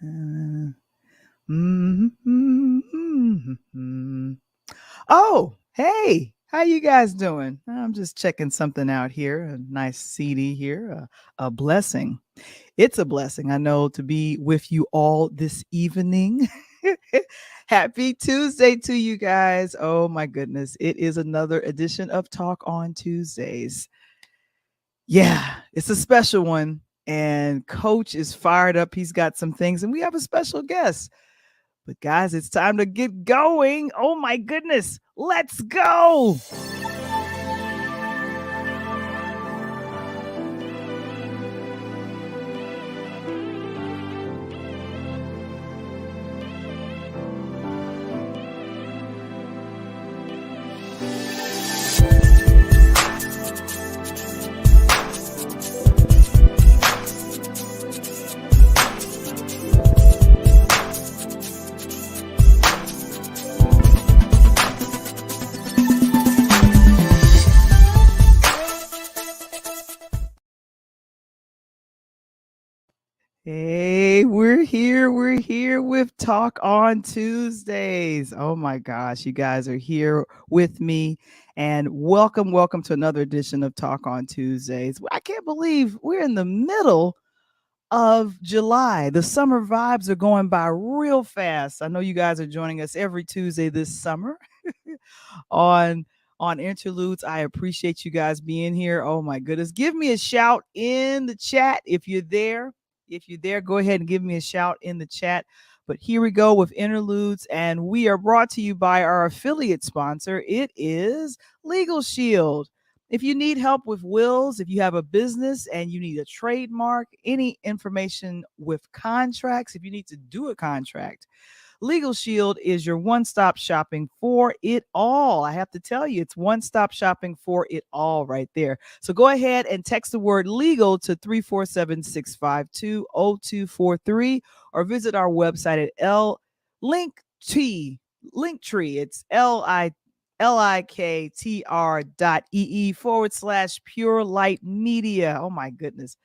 Uh, mm-hmm. Oh, hey, how you guys doing? I'm just checking something out here. A nice CD here. A blessing. It's a blessing, I know, to be with you all this evening. Happy Tuesday to you guys. Oh my goodness. It is another edition of Talk on Tuesdays. Yeah, it's a special one. And Coach is fired up. He's got some things, and we have a special guest. But guys, it's time to get going. Oh my goodness. Let's go. Hey, we're here. We're here with Talk on Tuesdays. Oh my gosh, you guys are here with me. And welcome to another edition of Talk on Tuesdays. I can't believe we're in the middle of July. The summer vibes are going by real fast. I know you guys are joining us every Tuesday this summer on Interludes. I appreciate you guys being here. Oh my goodness. Give me a shout in the chat if you're there. If you're there, go ahead and give me a shout in the chat. But here we go with Interludes, and we are brought to you by our affiliate sponsor. It is Legal Shield. If you need help with wills, if you have a business and you need a trademark, any information with contracts, if you need to do a contract, Legal Shield is your one-stop shopping for it all. I have to tell you, it's one-stop shopping for it all right there. So go ahead and text the word legal to 347-652-0243 or visit our website at Linktree. It's liktr.ee/Pure Light Media. Oh my goodness.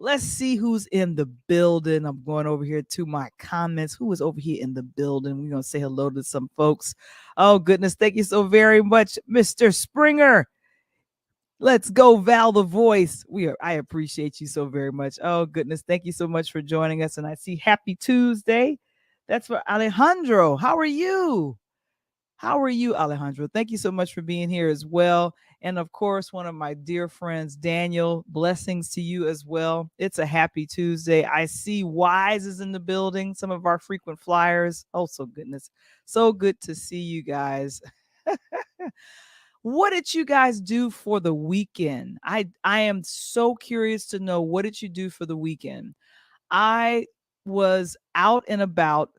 Let's see who's in the building. I'm going over here to my comments. Who is over here in the building? We're going to say hello to some folks. Oh, goodness. Thank you so very much, Mr. Springer. Let's go, Val The Voice. I appreciate you so very much. Oh, goodness. Thank you so much for joining us. And I see Happy Tuesday. That's for Alejandro. How are you? How are you, Alejandro? Thank you so much for being here as well. And of course, one of my dear friends, Daniel, blessings to you as well. It's a happy Tuesday. I see Wise is in the building, some of our frequent flyers. Oh, so goodness. So good to see you guys. What did you guys do for the weekend? I am so curious to know, what did you do for the weekend? I was out and about,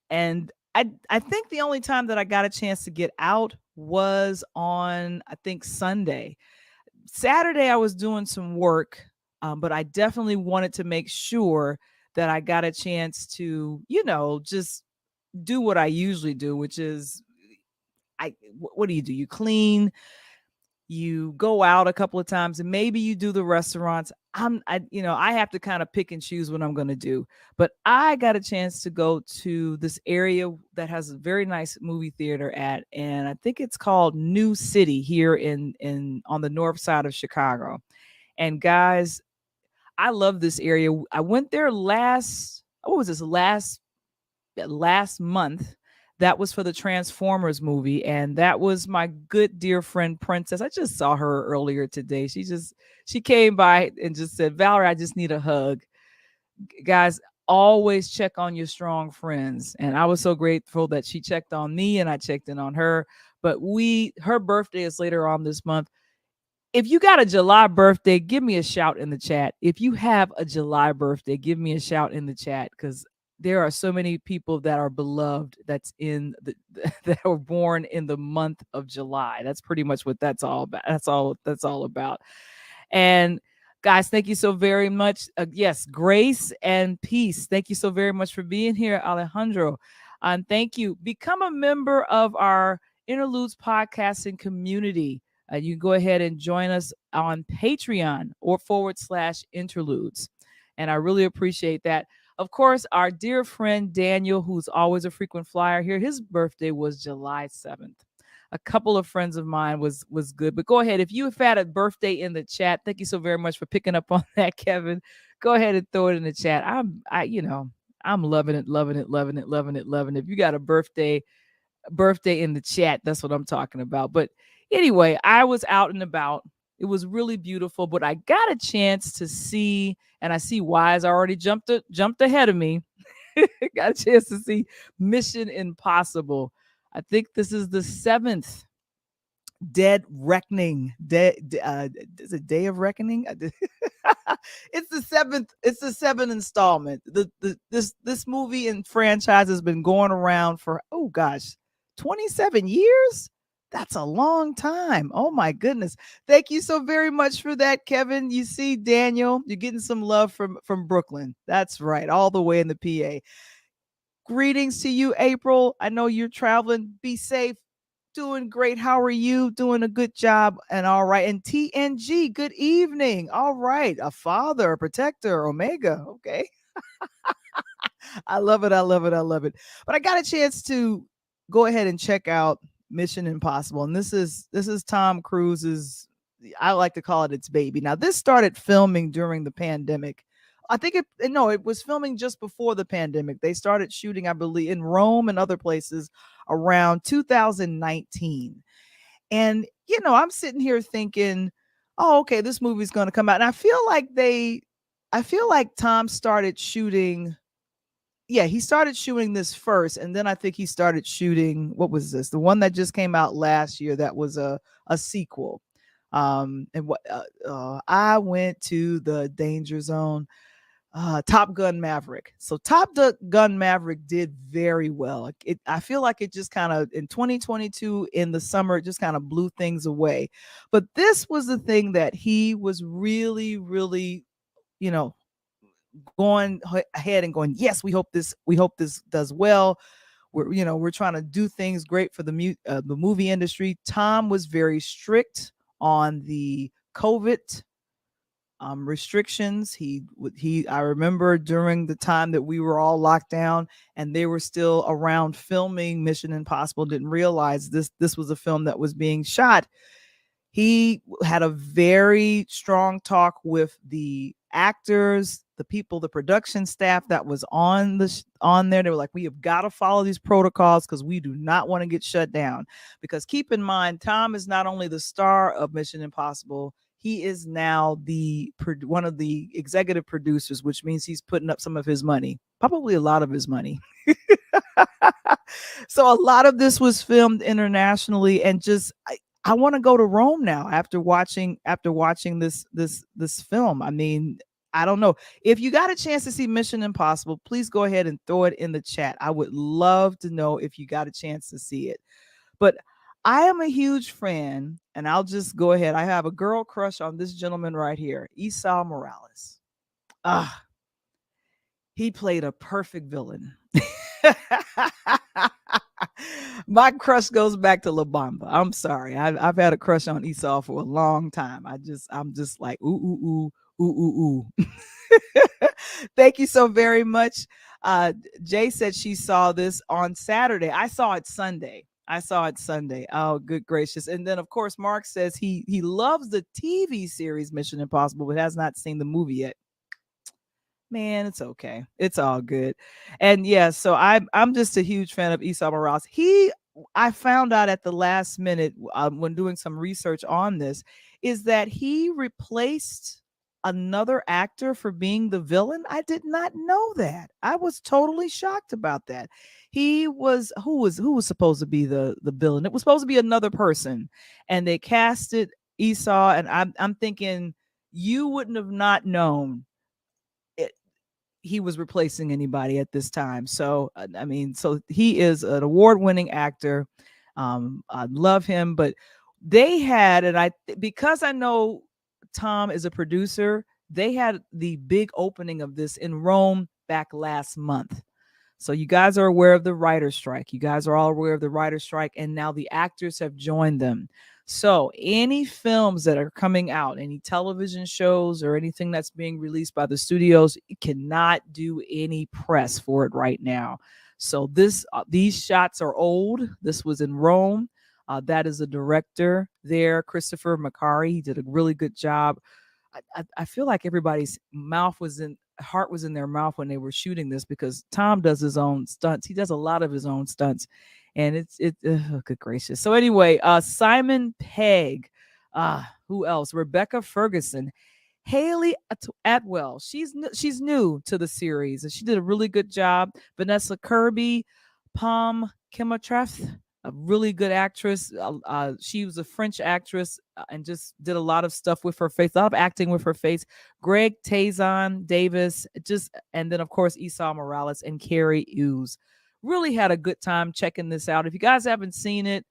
and I think the only time that I got a chance to get out was on, I think, Sunday. Saturday, I was doing some work, but I definitely wanted to make sure that I got a chance to, just do what I usually do, which is, what do? You clean, you go out a couple of times, and maybe you do the restaurants. I have to kind of pick and choose what I'm going to do. But I got a chance to go to this area that has a very nice movie theater and I think it's called New City here in on the north side of Chicago. And guys, I love this area. I went there last month. That was for the Transformers movie, and that was my good dear friend Princess. I just saw her earlier today. She came by and just said, "Valerie, I just need a hug." Guys, always check on your strong friends, and I was so grateful that she checked on me and I checked in on her. But her birthday is later on this month. If you got a July birthday, give me a shout in the chat. If you have a July birthday, give me a shout in the chat, because there are so many people that are beloved that were born in the month of July. That's pretty much what that's all about. That's all about. And guys, thank you so very much. Yes, grace and peace. Thank you so very much for being here, Alejandro. And thank you. Become a member of our Interludes podcasting community. You can go ahead and join us on Patreon or /interludes. And I really appreciate that. Of course, our dear friend Daniel, who's always a frequent flyer here, his birthday was July 7th. A couple of friends of mine was good. But go ahead. If you have had a birthday in the chat, thank you so very much for picking up on that, Kevin. Go ahead and throw it in the chat. I'm loving it, loving it, loving it, loving it, loving it. If you got a birthday in the chat, that's what I'm talking about. But anyway, I was out and about. It was really beautiful, but I got a chance to see, and I see Wise already jumped ahead of me. Got a chance to see Mission Impossible. I think this is the seventh Dead Reckoning. Is it Day of Reckoning? It's the seventh. It's the seventh installment. This movie and franchise has been going around for 27 years. That's a long time. Oh my goodness. Thank you so very much for that, Kevin. You see, Daniel, you're getting some love from Brooklyn. That's right, all the way in the PA. Greetings to you, April. I know you're traveling. Be safe. Doing great. How are you? Doing a good job. And all right. And TNG, good evening. All right. A father, a protector, Omega. Okay. I love it. I love it. I love it. But I got a chance to go ahead and check out Mission Impossible. And this is Tom Cruise's, I like to call it its baby. Now, this started filming during the pandemic. I think it was filming just before the pandemic. They started shooting, I believe, in Rome and other places around 2019. And, I'm sitting here thinking, oh, okay, this movie's going to come out. And I feel like Tom started shooting. Yeah, he started shooting this first. And then I think he started shooting, what was this? The one that just came out last year that was a sequel. And what I went to the danger zone. Top Gun Maverick. So Gun Maverick did very well. I feel like it just kind of in 2022 in the summer, it just kind of blew things away. But this was the thing that he was really, really, you know, going ahead and going, yes, we hope this does well. We're trying to do things great for the movie industry. Tom was very strict on the COVID restrictions. I remember during the time that we were all locked down and they were still around filming Mission Impossible, didn't realize this was a film that was being shot. He had a very strong talk with the actors, the people, the production staff that was on there. They were like, we have got to follow these protocols because we do not want to get shut down. Because keep in mind, Tom is not only the star of Mission Impossible, he is now one of the executive producers, which means he's putting up some of his money, probably a lot of his money. So a lot of this was filmed internationally, and I want to go to Rome now after watching this film. I mean, I don't know. If you got a chance to see Mission Impossible, please go ahead and throw it in the chat. I would love to know if you got a chance to see it. But I am a huge fan, and I'll just go ahead. I have a girl crush on this gentleman right here, Esau Morales. He played a perfect villain. My crush goes back to La Bamba. I'm sorry. I've had a crush on Esau for a long time. I'm just like, ooh, ooh, ooh, ooh, ooh. Thank you so very much. Jay said she saw this on Saturday. I saw it Sunday. Oh, good gracious. And then, of course, Mark says he loves the TV series Mission Impossible, but has not seen the movie yet. Man, it's okay. It's all good. And yeah, so I'm just a huge fan of Esau Morales. I found out at the last minute when doing some research on this, is that he replaced another actor for being the villain. I did not know that. I was totally shocked about that. Who was supposed to be the villain? It was supposed to be another person, and they casted Esau, and I'm thinking you wouldn't have not known he was replacing anybody at this time. So, I mean, so he is an award-winning actor. I love him, but they had, because I know Tom is a producer, they had the big opening of this in Rome back last month. So you guys are aware of the writer's strike. You guys are all aware of the writer's strike, and now the actors have joined them. So any films that are coming out, any television shows or anything that's being released by the studios, cannot do any press for it right now. So these shots are old. This was in Rome. That is a director there, Christopher McQuarrie. He did a really good job. I feel like everybody's heart was in their mouth when they were shooting this, because Tom does his own stunts. He does a lot of his own stunts, and good gracious. So anyway, Simon Pegg, who else? Rebecca Ferguson, Haley Atwell. She's new to the series, and she did a really good job. Vanessa Kirby, Pom Kimmertreth, a really good actress. She was a French actress and just did a lot of stuff with her face, a lot of acting with her face. Greg Tazon Davis, and then of course Esau Morales and Carrie Hughes. Really had a good time checking this out. If you guys haven't seen it,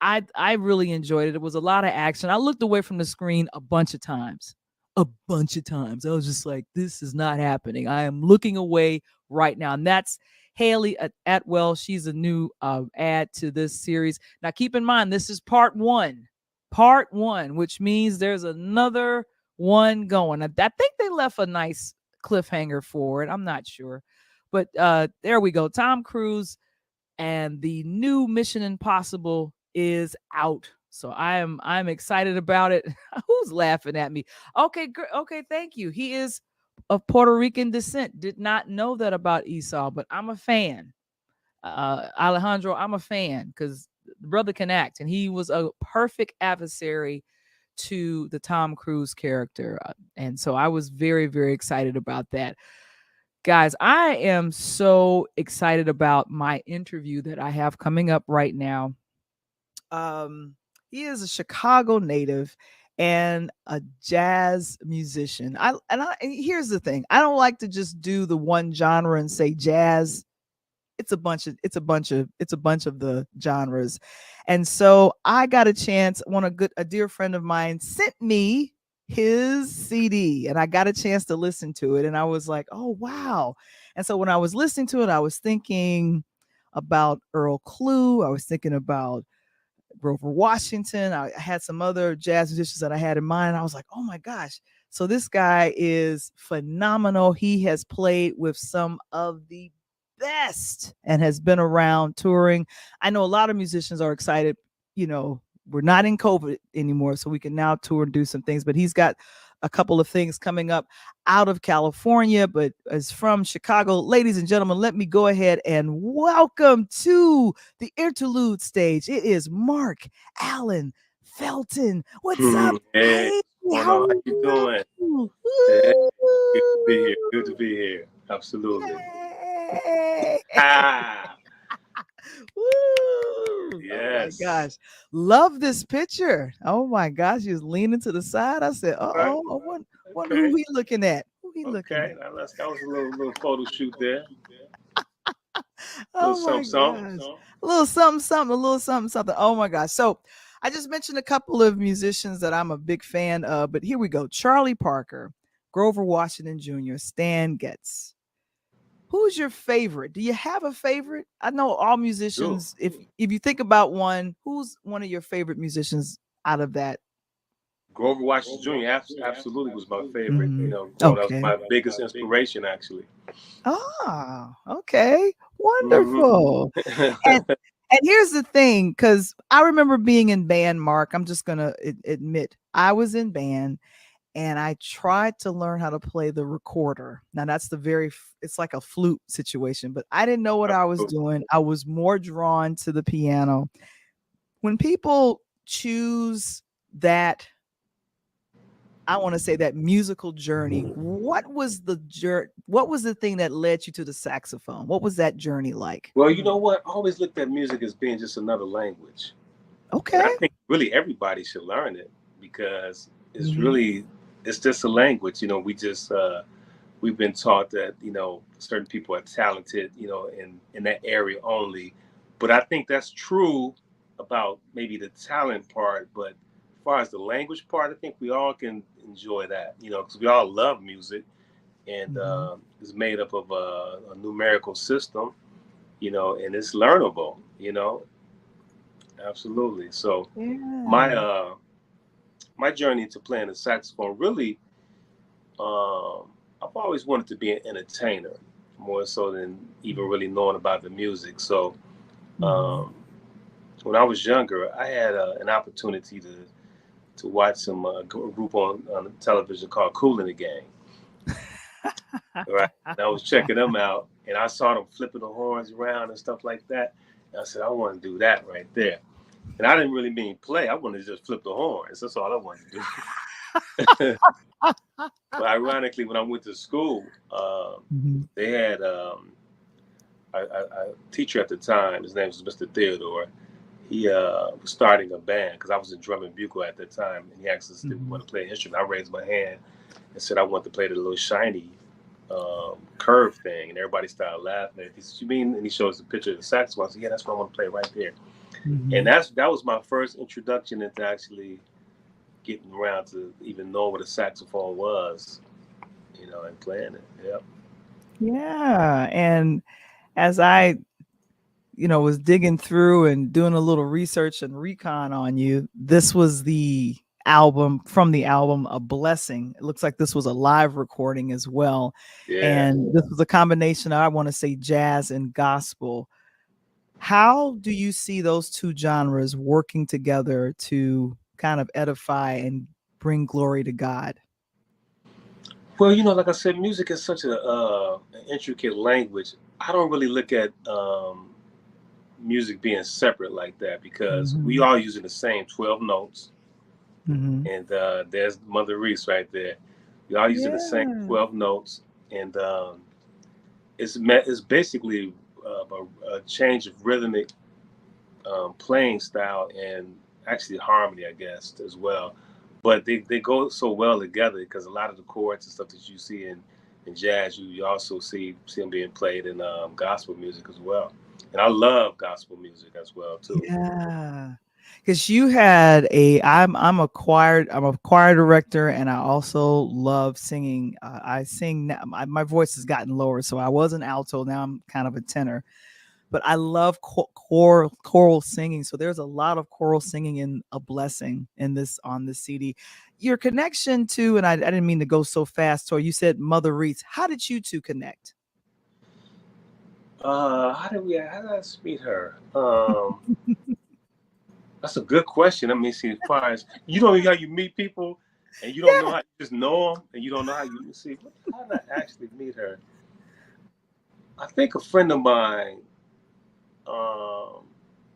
I really enjoyed it. It was a lot of action. I looked away from the screen a bunch of times. A bunch of times. I was just like, this is not happening. I am looking away right now. And that's Haley Atwell. She's a new add to this series. Now, keep in mind, this is part one. Part one, which means there's another one going. I think they left a nice cliffhanger for it. I'm not sure. But there we go. Tom Cruise and the new Mission Impossible is out. So I'm excited about it. Who's laughing at me? Okay, okay, thank you. He is of Puerto Rican descent. Did not know that about Esau, but I'm a fan. Alejandro, I'm a fan because the brother can act, and he was a perfect adversary to the Tom Cruise character. And so I was very, very excited about that. Guys, I am so excited about my interview that I have coming up right now. He is a Chicago native and a jazz musician. And here's the thing. I don't like to just do the one genre and say jazz. It's a bunch of the genres. And so I got a chance. A dear friend of mine sent me his CD, and I got a chance to listen to it, and I was like, oh wow. And so when I was listening to it, I was thinking about Earl Klugh. I was thinking about Grover Washington. I had some other jazz musicians that I had in mind. I was like, oh my gosh. So this guy is phenomenal. He has played with some of the best and has been around touring. I know a lot of musicians are excited. We're not in COVID anymore, so we can now tour and do some things, but he's got a couple of things coming up out of California, but is from Chicago. Ladies and gentlemen, let me go ahead and welcome to the Interlude stage. It is Mark Allen Felton. What's up? Hey, how you doing? Hey, good to be here. Good to be here. Absolutely. Yay. Ah, Woo! yes. Oh my gosh. Love this picture. Oh my gosh. He was leaning to the side. I said, Right. I wonder Okay. who he looking at. Who he looking Okay. at? Now that was a little photo shoot there. Little Oh my something. gosh. A little something, something, a little something, something. Oh my gosh. So I just mentioned a couple of musicians that I'm a big fan of, but here we go. Charlie Parker, Grover Washington Jr., Stan Getz. Who's your favorite? Do you have a favorite? I know all Sure. musicians. If you think about one, who's one of your favorite musicians out of that? Grover Washington Jr. Absolutely was my favorite. Mhm. Growing up, was Okay. my biggest inspiration actually. Okay. hmm Wonderful. And and here's the thing, because I remember being in band, Mark. I'm just gonna admit I was in band, and I tried to learn how to play the recorder. Now that's it's like a flute situation, but I didn't know what I was doing. I was more drawn to the piano. When people choose that, I want to say that musical journey, what was the thing that led you to the saxophone? What was that journey like? Well, you know what? I always looked at music as being just another language. And I Okay. think really everybody should learn it because Mhm. it's just a language. We've been taught that, certain people are talented, in that area only. But I think that's true about maybe the talent part. But as far as the language part, I think we all can enjoy that, because we all love music and Mhm. it's made up of a numerical system. and it's learnable, absolutely. So my Yeah. uh my journey to playing the saxophone really, um I've always wanted to be an entertainer more so than even really knowing about the music. So Mm-hmm. um when I was younger, I had an opportunity to watch some group on television called Cool in the Gang, right? And I was checking them out, and I saw them flipping the horns around and stuff like that. And I said, I want to do that right there. And I didn't really mean play. I wanted to just flip the horns. That's all I wanted to do. But ironically, when I went to school, Mhm. they had a teacher at the time. His name was Mr. Theodore. He was starting a band because I was in drum and bugle at that time, and he asked us if we Mhm. want to play an instrument. I raised my hand and said I want to play the little shiny curve thing, and everybody started laughing. He said, "You mean?" And he showed us a picture of the saxophone. I said, "Yeah, that's what I want to play right there." And Mhm. that was my first introduction into actually getting around to even know what a saxophone was, and playing it. Yep. Yeah. And as I, was digging through and doing a little research and recon on you, this was the album from the album A Blessing. It looks like this was a live recording as well. Yeah. And this was a combination, I want to say, jazz and gospel. How do you see those two genres working together to kind of edify and bring glory to God? Well, like I said, music is such an intricate language. I don't really look at music being separate like that because we Mhm. all using the same 12 notes. Mhm. And there's Mother Reese right there. We all using the same Yeah. 12 notes. And it's basically a change of rhythmic playing style and actually harmony, I guess, as well. But they go so well together because a lot of the chords and stuff that you see in jazz, you also see them being played in gospel music as well. And I love gospel music as well too. Yeah. Because you had I'm a choir director, and I also love singing. I sing now. My voice has gotten lower, so I was an alto. Now I'm kind of a tenor, but I love choral singing. So there's a lot of choral singing in A Blessing in this on this CD. Your connection to, and I didn't mean to go so fast. So you said Mother Reese. How did you two connect? How did I meet her? That's a good question. I mean, see, as far as you don't know how you meet people, and you don't know Yeah. how you just know them, and you don't know how you see. How did I actually meet her? I think a friend of mine, um,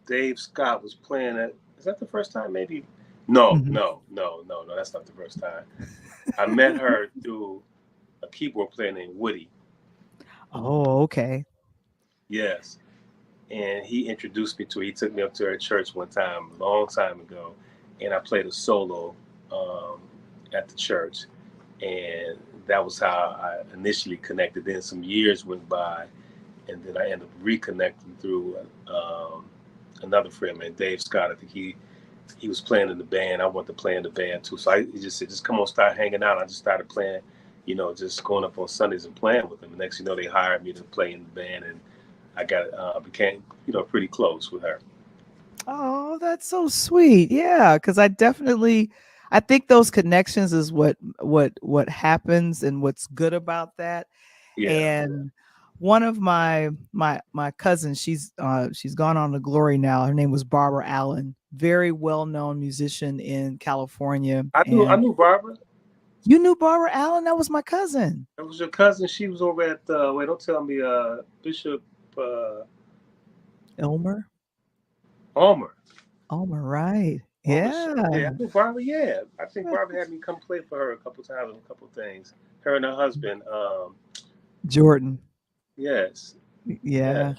Dave Scott, was playing at. Is that the first time? Maybe. No, Mhm. no, no, no, no. That's not the first time. I met her through a keyboard player named Woody. Oh, okay. Yes, and he introduced me to her. He took me up to her church one time, a long time ago, and I played a solo um, at the church, and that was how I initially connected. Then some years went by, and then I ended up reconnecting through um, another friend, man, Dave Scott. I think he was playing in the band. I wanted to play in the band too, so he just said, "Just come on, start hanging out." I just started playing, just going up on Sundays and playing with them. And next, they hired me to play in the band, and I got became pretty close with her. Oh, that's so sweet. Yeah, because I think those connections is what happens and what's good about that. Yeah, And one of my cousins, she's gone on to glory now. Her name was Barbara Allen, very well known musician in California. I And knew Barbara. you knew Barbara Allen? That was my cousin. That was your cousin. She was over at wait, don't tell me Bishop uh, Elmer. Almer. Elmer, right? Almer. Yeah, Yeah. I knew Barbara. Yeah, I think Barbara had me come play for her a couple times on a couple things. Her and her husband. Jordan. Yes, Yeah. yes.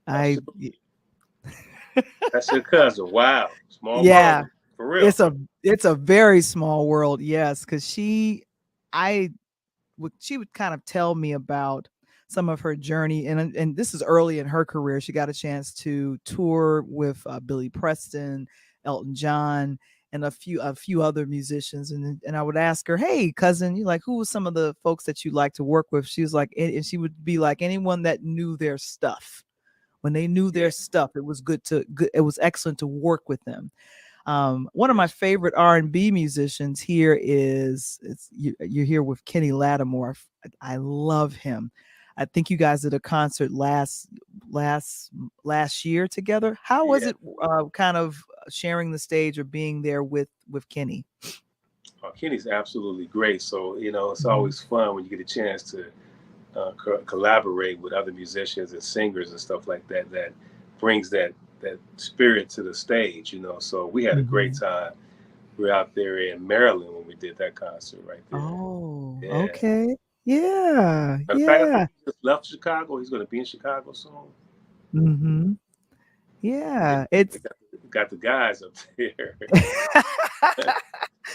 That's I your, that's your cousin. Wow, small Yeah. world for real. It's a very small world, yes, because I she would kind of tell me about some of her journey, and this is early in her career. She got a chance to tour with Billy Preston, Elton John, and a few other musicians. And I would ask her, "Hey, cousin, you like who was some of the folks that you like to work with?" She was like, and she would be like anyone that knew their stuff, when they knew Yeah. their stuff, it was it was excellent to work with them. One of my Yes. favorite R&B musicians here you're here with Kenny Lattimore. I love him. I think you guys did a concert last last year together. How was Yeah. it kind of sharing the stage or being there with Kenny? Kenny's absolutely great. So, it's Mhm. always fun when you get a chance to collaborate with other musicians and singers and stuff like that. That brings that spirit to the stage. So we had a great Mhm. time. We were out there in Maryland when we did that concert right there. Oh, Yeah. okay. Yeah, Matter of fact, I think yeah. he just left Chicago. He's going to be in Chicago soon. Mhm. Yeah, Yeah, they it's got the guys up there.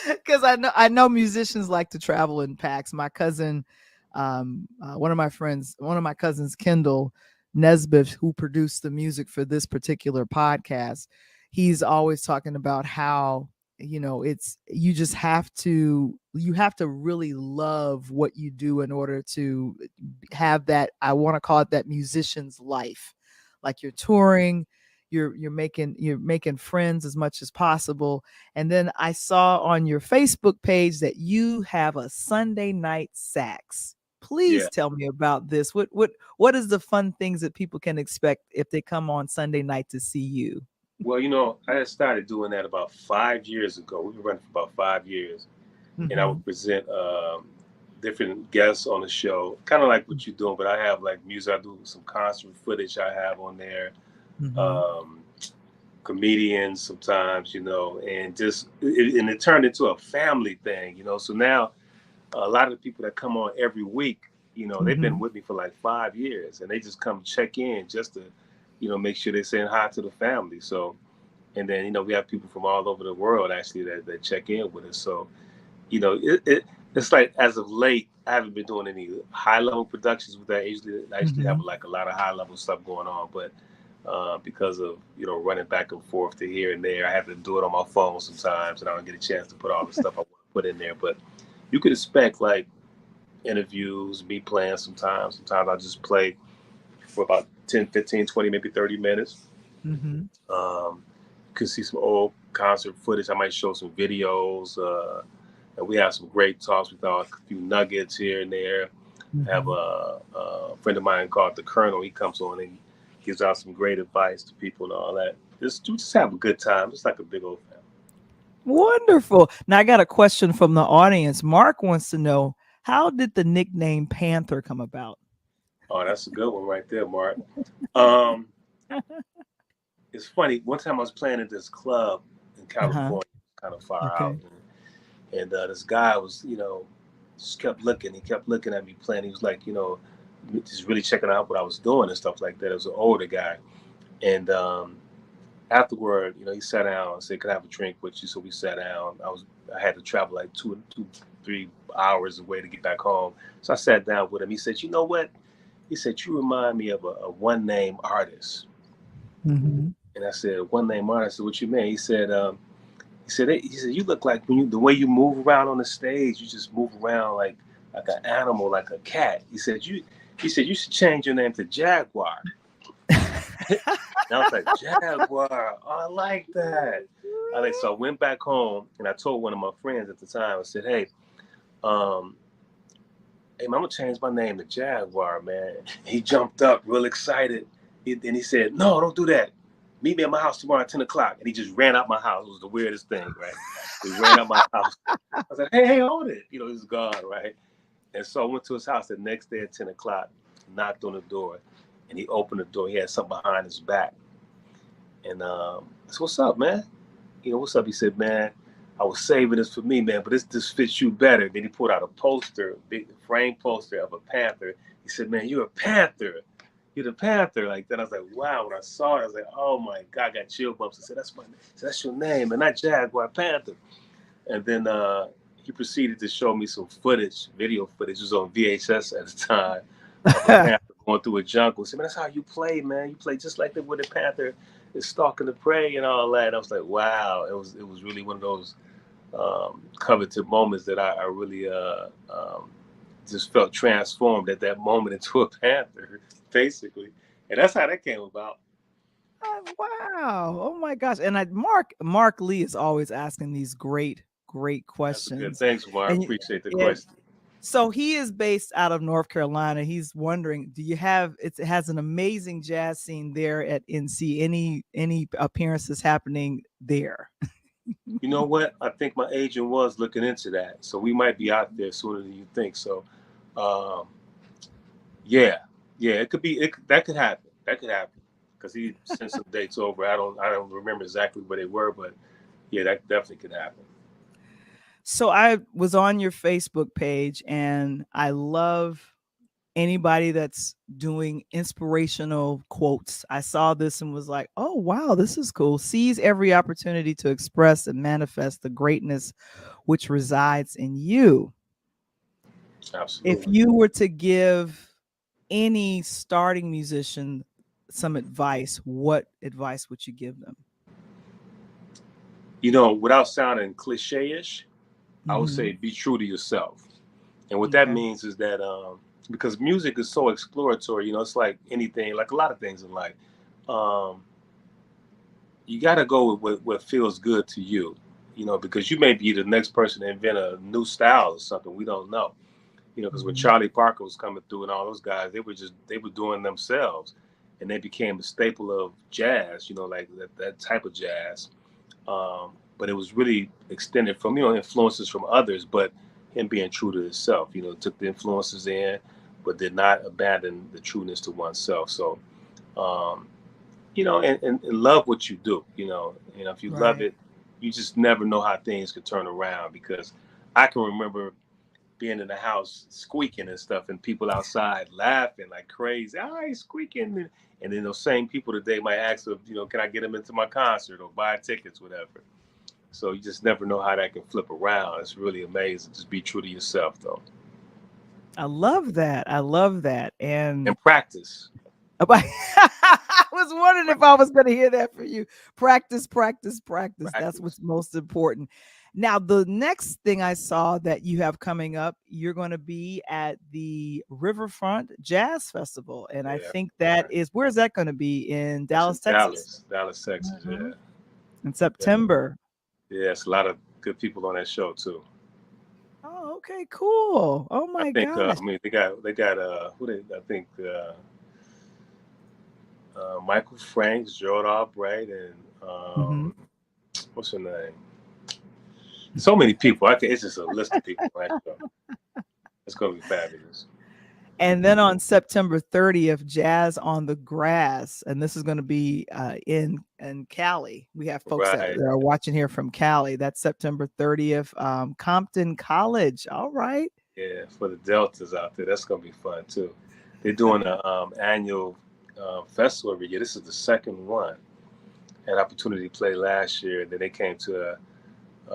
because I know musicians like to travel in packs. My cousin, one of my cousins, Kendall Nesbitt, who produced the music for this particular podcast, he's always talking about how it's you have to really love what you do in order to have that. I want to call it that musician's life, like you're touring. You're making friends as much as possible, and then I saw on your Facebook page that you have a Sunday night sax. Please Yeah. tell me about this. What is the fun things that people can expect if they come on Sunday night to see you? Well, I had started doing that about 5 years ago. We've been running for about 5 years, and I Mhm. would present different guests on the show, kind of like what you're doing. But I have like music. I do some concert footage I have on there. Mhm. Um, Comedians sometimes, and it turned into a family thing. So now a lot of the people that come on every week, they've been Mhm. with me for like 5 years, and they just come check in just to, make sure they're saying hi to the family. So, and then we have people from all over the world actually that check in with us. So, it's like as of late, I haven't been doing any high level productions with that. I usually have Mhm. like a lot of high level stuff going on, but because of running back and forth to here and there, I have to do it on my phone sometimes, and I don't get a chance to put all the stuff I want to put in there. But you could expect like interviews, me playing sometimes. Sometimes I just play for about 10, 15, 20, maybe 30 minutes. Mhm. Um, you can see some old concert footage. I might show some videos. And we have some great talks. We throw a few nuggets here and there. I have Mhm. a friend of mine called the Colonel. He comes on and gives out some great advice to people and all that. Just have a good time. It's like a big old family. Wonderful. Now I got a question from the audience. Mark wants to know, how did the nickname Panther come about? Oh, that's a good one right there, Mark. Um, it's funny. One time I was playing at this club in Uh-huh. California, kind of far out, Okay. and this guy was, just kept looking. He kept looking at me playing. He was like, just really checking out what I was doing and stuff like that. It was an older guy, and afterward, he sat down and said, "Can I have a drink with you?" So we sat down. I had to travel like 3 hours away to get back home. So I sat down with him. He said, "You know what?" He said, "You remind me of a one name artist." Mhm. And I said, "One name artist? What you mean?" He said, "You look like the way you move around on the stage. You just move around like an animal, like a cat." He said you should change your name to Jaguar. And I was like, Jaguar. Oh, I like that. So I went back home and I told one of my friends at the time. I said, um, hey, man, I'm gonna change my name to Jaguar, man." He jumped up, real excited. Then he said, "No, don't do that. Meet me at my house tomorrow at 10 o'clock." And he just ran out my house. It was the weirdest thing, right? He ran out my house. I was like, "Hey, hold it." He's gone, right? And so I went to his house the next day at 10 o'clock, knocked on the door, and he opened the door. He had something behind his back. And I said, "What's up, man?" "What's up?" He said, "Man, I was saving this for me, man, but this fits you better." Then he pulled out a poster, big frame poster of a panther. He said, "Man, you're a panther. You're the panther." Like that. I was like, wow. When I saw it, I was like, oh my God, I got chill bumps. I said, "That's my name. That's your name, and not Jaguar, Panther." And then he proceeded to show me some footage, video footage. It was on VHS at the time of a panther going through a jungle. He said, "Man, that's how you play, man. You play just like the with a panther is stalking the prey and all that." And I was like, wow. It was really one of those coveted moments that I really just felt transformed at that moment into a panther, basically. And that's how that came about. Wow. Oh my gosh. And Mark Lee is always asking these great That's a good. questions. Thanks, Mark. And Appreciate the yeah, question. so he is based out of North Carolina. He's wondering, do you have it has an amazing jazz scene there at NC? Any appearances happening there? You know what? I think my agent was looking into that, so we might be out there sooner than you think. So, um, yeah, yeah, it could be. That could happen. That could happen because he sent some dates over. I don't remember exactly where they were, but yeah, that definitely could happen. So I was on your Facebook page and I love anybody that's doing inspirational quotes. I saw this and was like, oh, wow, this is cool. Seize every opportunity to express and manifest the greatness which resides in you. If Absolutely. you were to give any starting musician some advice, what advice would you give them? You know, without sounding cliche-ish, I would say Mm-hmm. be true to yourself. And what that Okay. means is that because music is so exploratory, it's like anything, like a lot of things in life. Um, you got to go with what feels good to you, because you may be the next person to invent a new style or something. We don't know, because when Mm-hmm. Charlie Parker was coming through and all those guys, they were doing themselves, and they became a staple of jazz, like that type of jazz. But it was really extended from influences from others, but him being true to himself. Took the influences in, but did not abandon the trueness to oneself. So, um, and love what you do. If you love Right. it, you just never know how things could turn around. Because I can remember being in the house squeaking and stuff, and people outside laughing like crazy. Ah, he's squeaking, and then those same people today might ask, can I get him into my concert or buy tickets, whatever. So you just never know how that can flip around. It's really amazing. Just be true to yourself, though, I love that. I love that. And and practice. I was wondering if I was going to hear that for you. Practice, practice, practice. That's Practice. what's most important. Now, the next thing I saw that you have coming up, you're going to be at the Riverfront Jazz Festival. And I Yeah, think yeah. that is, where is that going to be? In That's in Dallas, Texas? Dallas, Texas. Mhm. Yeah, In yeah, September. yeah. It's a lot of good people on that show too. Oh, okay, cool. Oh I my think. gosh. I mean, they got who they? I think Michael Franks, Gerald Albright, and Mhm. what's her name? So many people. It's just a list of people on that show. It's gonna be fabulous. And then on September 30th, Jazz on the Grass, and this is going to be in Cali. We have folks that Right. are watching here from Cali. That's September 30th, Compton College. All right. Yeah, for the Deltas out there, that's gonna be fun too. They're doing a annual festival every year. This is the second one. Had opportunity to play last year. Then they came to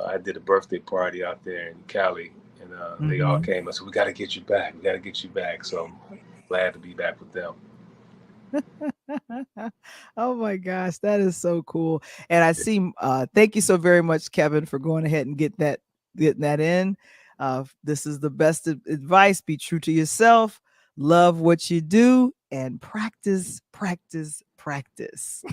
I did a birthday party out there in Cali, and they all Mhm. came. I said, "We got to get you back. We got to get you back." So I'm glad to be back with them. Oh my gosh, that is so cool. And I see thank you so very much, Kevin, for going ahead and getting that in. This is the best advice. Be true to yourself, love what you do, and practice, practice, practice.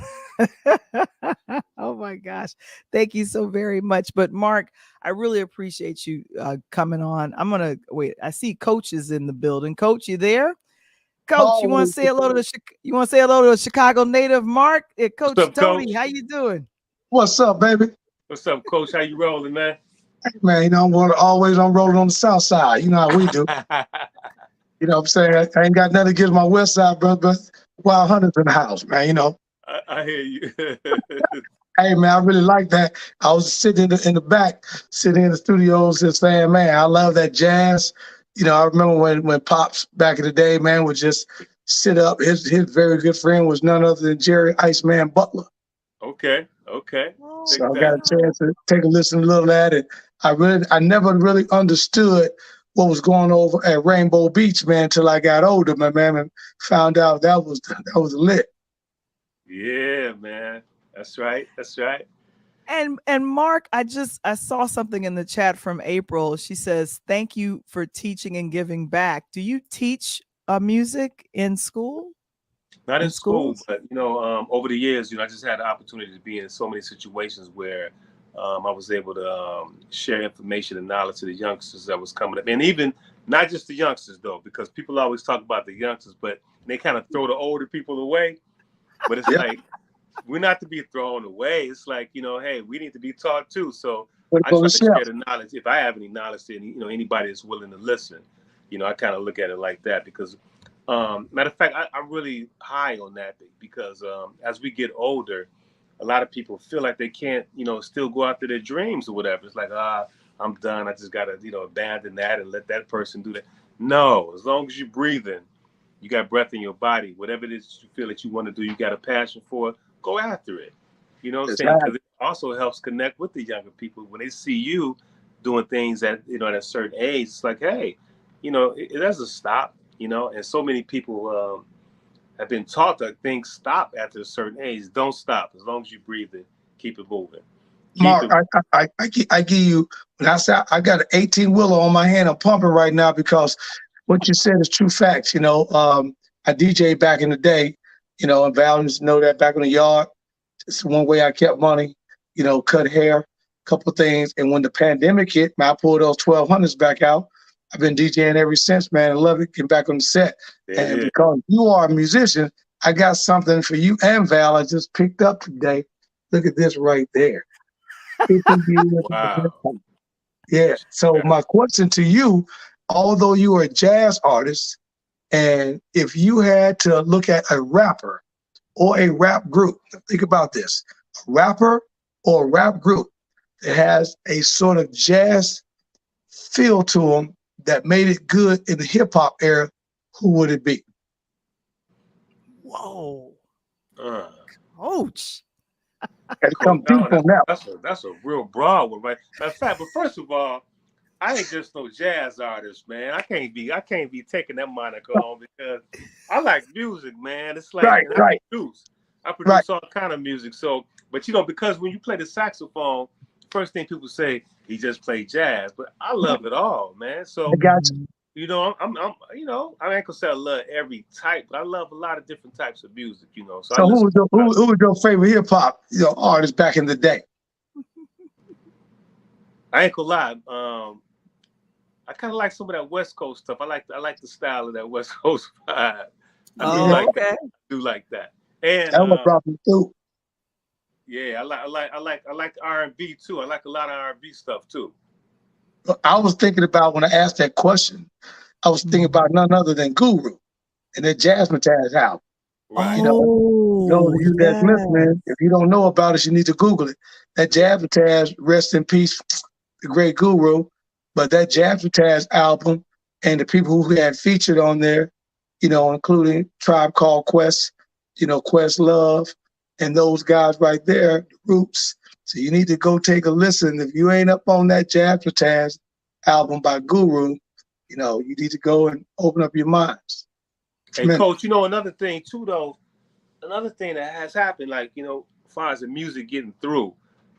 Oh my gosh. Thank you so very much. But Mark, I really appreciate you coming on. I'm gonna wait. I see Coach is in the building. Coach, you there? Coach, you want Always. to say hello to you want to say hello to a Chicago native, Mark? What's Coach up, Tony, Coach? how you doing? What's up, baby? What's up, Coach? How you rolling, man? Hey, man, I'm rolling on the south side. You know how we do. You know what I'm saying? I ain't got nothing against my west side, brother, but Wild Hunters in the house, man. I hear you. Hey, man, I really like that. I was sitting in the back, sitting in the studios and saying, man, I love that jazz. I remember when Pops back in the day, man, would just sit up. His very good friend was none other than Jerry Iceman Butler. Okay, okay. Oh, So Dig I got that. a chance to take a listen to a little of that, and I never really understood what was going over at Rainbow Beach, man, until I got older, man, and found out that was lit. Yeah, man. That's right. That's right. and Mark, I saw something in the chat from April. She says, "Thank you for teaching and giving back." Do you teach music in school? Not in in school, schools? but over the years, I just had the opportunity to be in so many situations where I was able to share information and knowledge to the youngsters that was coming up, and even not just the youngsters though, because people always talk about the youngsters, but they kind of throw the older people away. But it's Yeah. like we're not to be thrown away. It's like hey, we need to be taught too. So Way to I go try to to chef. share the knowledge if I have any knowledge to anybody that's willing to listen. I kind of look at it like that because matter of fact, I'm really high on that because as we get older, a lot of people feel like they can't, still go after their dreams or whatever. It's like, I'm done. I just gotta, abandon that and let that person do that. No, as long as you're breathing, you got breath in your body. Whatever it is you feel that you want to do, you got a passion for, go after it. You know what I'm That's saying? right. Because it also helps connect with the younger people when they see you doing things at at a certain age. It's like, hey, it doesn't stop. And so many people have been taught that things stop after a certain age. Don't stop. As long as you breathe it, keep it moving. Keep Mark, it. I give you, when I say I got an 18 wheeler on my hand, I'm pumping right now because what you said is true facts. I DJ back in the day, and Valiants know that back in the yard. It's one way I kept money, cut hair, couple things. And when the pandemic hit, man, I pulled those 1200s back out. I've been DJing ever since, man. I love it. Get back on the set. There it And is. because you are a musician, I got something for you and Val I just picked up today. Look at this right there. 50 years of the hip Wow. hop. Yeah. So my question to you, although you are a jazz artist, and if you had to look at a rapper or a rap group, think about this, a rapper or a rap group that has a sort of jazz feel to them that made it good in the hip hop era, who would it be? Whoa, Uh, coach. Had to Coach come deep Allen, on that. that's a real broad one, right? Matter of fact, but first of all, I ain't just no jazz artist, man. I can't be taking that moniker on because I like music, man. It's like, Right, and right, I right. produce all kind of music. So, but because when you play the saxophone, first thing people say he just played jazz, but I love it all, man. I So, got you. Mhm. I ain't gonna say I love every type, but I love a lot of different types of music. So I So who listen was your, to a lot who was your favorite hip hop artist back in the day? I ain't gonna lie. I kind of like some of that West Coast stuff. I like the style of that West Coast vibe. I do Yeah, Oh, like that. okay. I do like that. And that was probably too. yeah, I like R&B too. I like a lot of R&B stuff too. I was thinking about when I asked that question, I was thinking about Mhm. none other than Guru and the Jazzmatazz album. You Right. know, those Oh, of you that's yes. listening, if you don't know about it, you need to Google it. That Yeah. Jazzmatazz, rest in peace, the great Guru. But that Jazzmatazz album and the people who had featured on there, including Tribe Called Quest, Quest Love, and those guys right there, the Roots. So you need to go take a listen. If you ain't up on that Jazzmatazz album by Guru, you need to go and open up your minds. Hey, Tremendous. Coach. Another thing too, though. Another thing that has happened, like as far as the music getting through,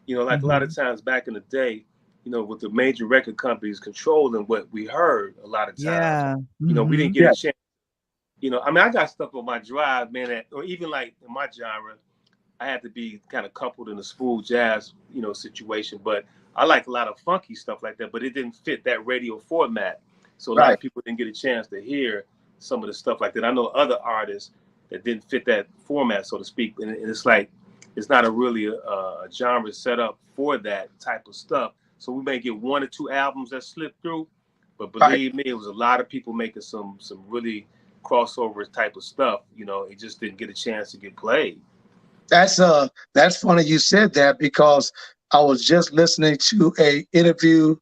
like a lot of Mhm. times back in the day, with the major record companies controlling what we heard, a lot of times, Yeah. we didn't Mhm. get a Yeah, chance. I got stuff on my drive, man, or even like in my genre, I had to be kind of coupled in a smooth jazz, situation. But I like a lot of funky stuff like that, but it didn't fit that radio format. So a lot right. of people didn't get a chance to hear some of the stuff like that. I know other artists that didn't fit that format, so to speak. And it's like, it's not really a genre set up for that type of stuff. So we may get one or two albums that slip through, but Right. believe me, it was a lot of people making some really crossover type of stuff. It just didn't get a chance to get played. That's funny you said that because I was just listening to a interview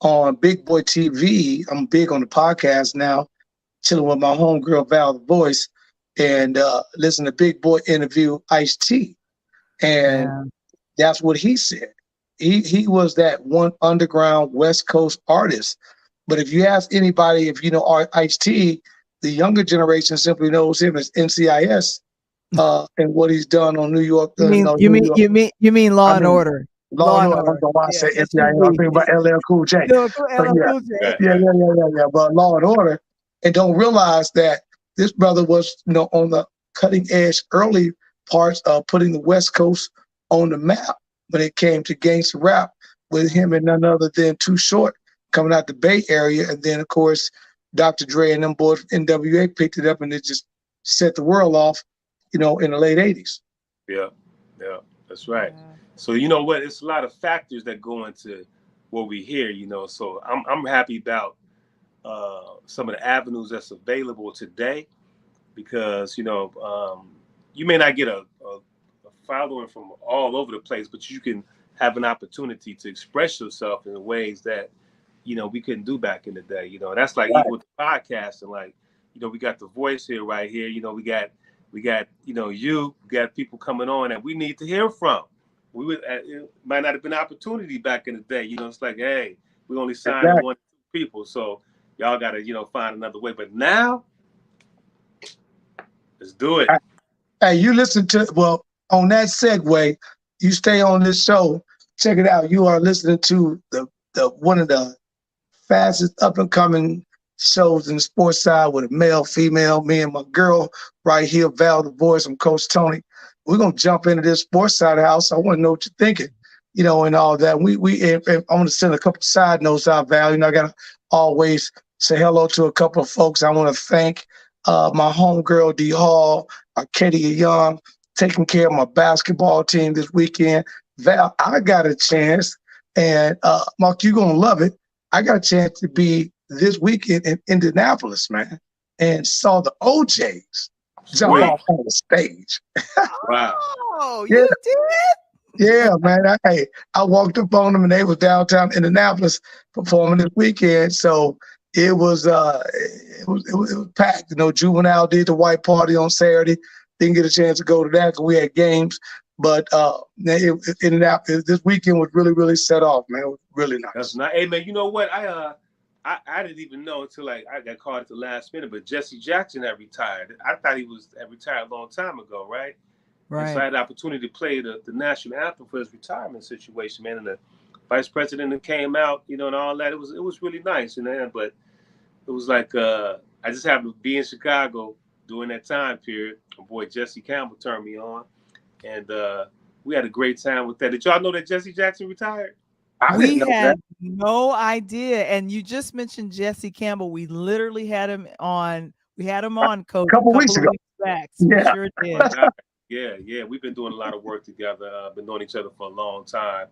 on Big Boy TV. I'm big on the podcast now, chilling with my homegirl Val The Voice, and listen to Big Boy interview Ice-T, and Yeah. that's what he said. He was that one underground West Coast artist. But if you ask anybody if you know Ice-T, the younger generation simply knows him as NCIS and what he's done on New York. You mean No, you New mean York. you mean you mean I Law and mean, Order. Law Law and and Order. I don't Order. know why I Yeah, said NCIS. I'm SUV. thinking about LL Cool J. Cool, But LL yeah, Cool J. Right, yeah, right. yeah, yeah, yeah, yeah. But Law and Order, and don't realize that this brother was, on the cutting edge early parts of putting the West Coast on the map when it came to gangsta rap with him and none other than Too Short coming out the Bay Area. And then, of course, Dr. Dre and them boys from NWA picked it up and it just set the world off, in the late 80s. Yeah, that's right. Yeah. So you know what? It's a lot of factors that go into what we hear, So I'm happy about some of the avenues that's available today because, you may not get a following from all over the place, but you can have an opportunity to express yourself in ways that, we couldn't do back in the day. That's like even with the podcast and like, we got The Voice here right here. We got we got people coming on that we need to hear from. We would it might not have been an opportunity back in the day. It's like, hey, we only signed one or two people, so y'all got to find another way. But now, let's do it. Hey, you listen to on that segue. You stay on this show. Check it out. You are listening to the one of the fastest up and coming shows in the sports side with a male, female, me and my girl right here, Val The Voice. I'm Coach Tony. We're gonna jump into this sports side of the house. I want to know what you're thinking, and all that. I want to send a couple side notes out, Val. I gotta always say hello to a couple of folks. I want to thank my homegirl D Hall, Arcadia Young, taking care of my basketball team this weekend. Val, I got a chance, and Mark, you're gonna love it. I got a chance to be this weekend in Indianapolis, man, and saw the OJs jump off on the stage. Wow. Oh, you did? Yeah, man. I walked up on them and they was downtown Indianapolis performing this weekend. So it was packed. Juvenile did the white party on Saturday. Didn't get a chance to go to that because we had games. But Indianapolis this weekend was really, really set off, man. It was really nice. That's nice. Hey, man, you know what? I didn't even know until I got called at the last minute, but Jesse Jackson had retired. I thought he had retired a long time ago, right? Right. And so I had the opportunity to play the national anthem for his retirement situation, man. And the vice president came out, and all that. It was really nice, but it was like I just happened to be in Chicago during that time period. My boy Jesse Campbell turned me on, and we had a great time with that. Did y'all know that Jesse Jackson retired? We had no idea. And you just mentioned Jesse Campbell. We literally had him on. We had him on, Coach, a couple weeks ago. Back. So yeah. Sure did. Yeah. We've been doing a lot of work together. Been knowing each other for a long time.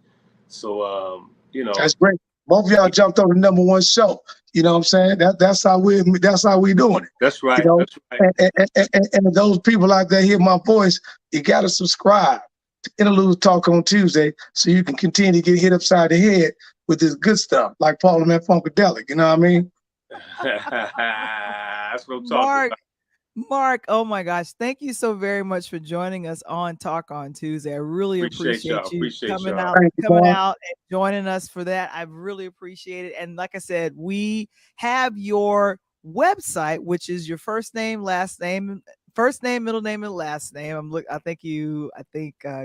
So, that's great. Both of y'all jumped on the #1 show. You know what I'm saying? That's how we doing it. That's right. That's right. And those people out there hear my voice, you got to subscribe to Interludes Talk on Tuesday so you can continue to get hit upside the head with this good stuff like Parliament Funkadelic. You know what I mean? That's what I'm talking about. Mark, oh my gosh, thank you so very much for joining us on Talk on Tuesday. I really appreciate you coming out and joining us for that. I really appreciate it. And like I said, we have your website, which is your first name, last name, first name, middle name, and last name. I think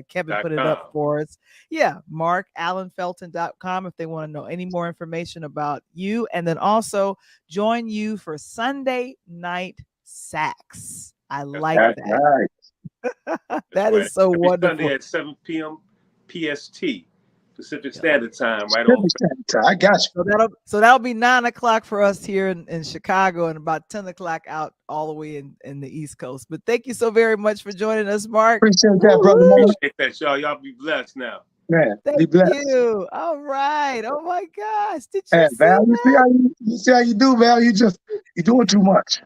Kevin put it up for us. Yeah, markallenfelton.com if they want to know any more information about you. And then also join you for Sunday night Sax. I like that. Nice. That is so wonderful. Sunday at 7 p.m. PST, Pacific Standard Time, right on. I got you. So that'll be 9 o'clock for us here in Chicago and about 10 o'clock out all the way in the East Coast. But thank you so very much for joining us, Mark. Appreciate that, brother. Appreciate that, y'all. Y'all be blessed now. Man, thank you. All right. Oh my gosh. Did you see Val, that? you see how you do, Val? You're doing too much.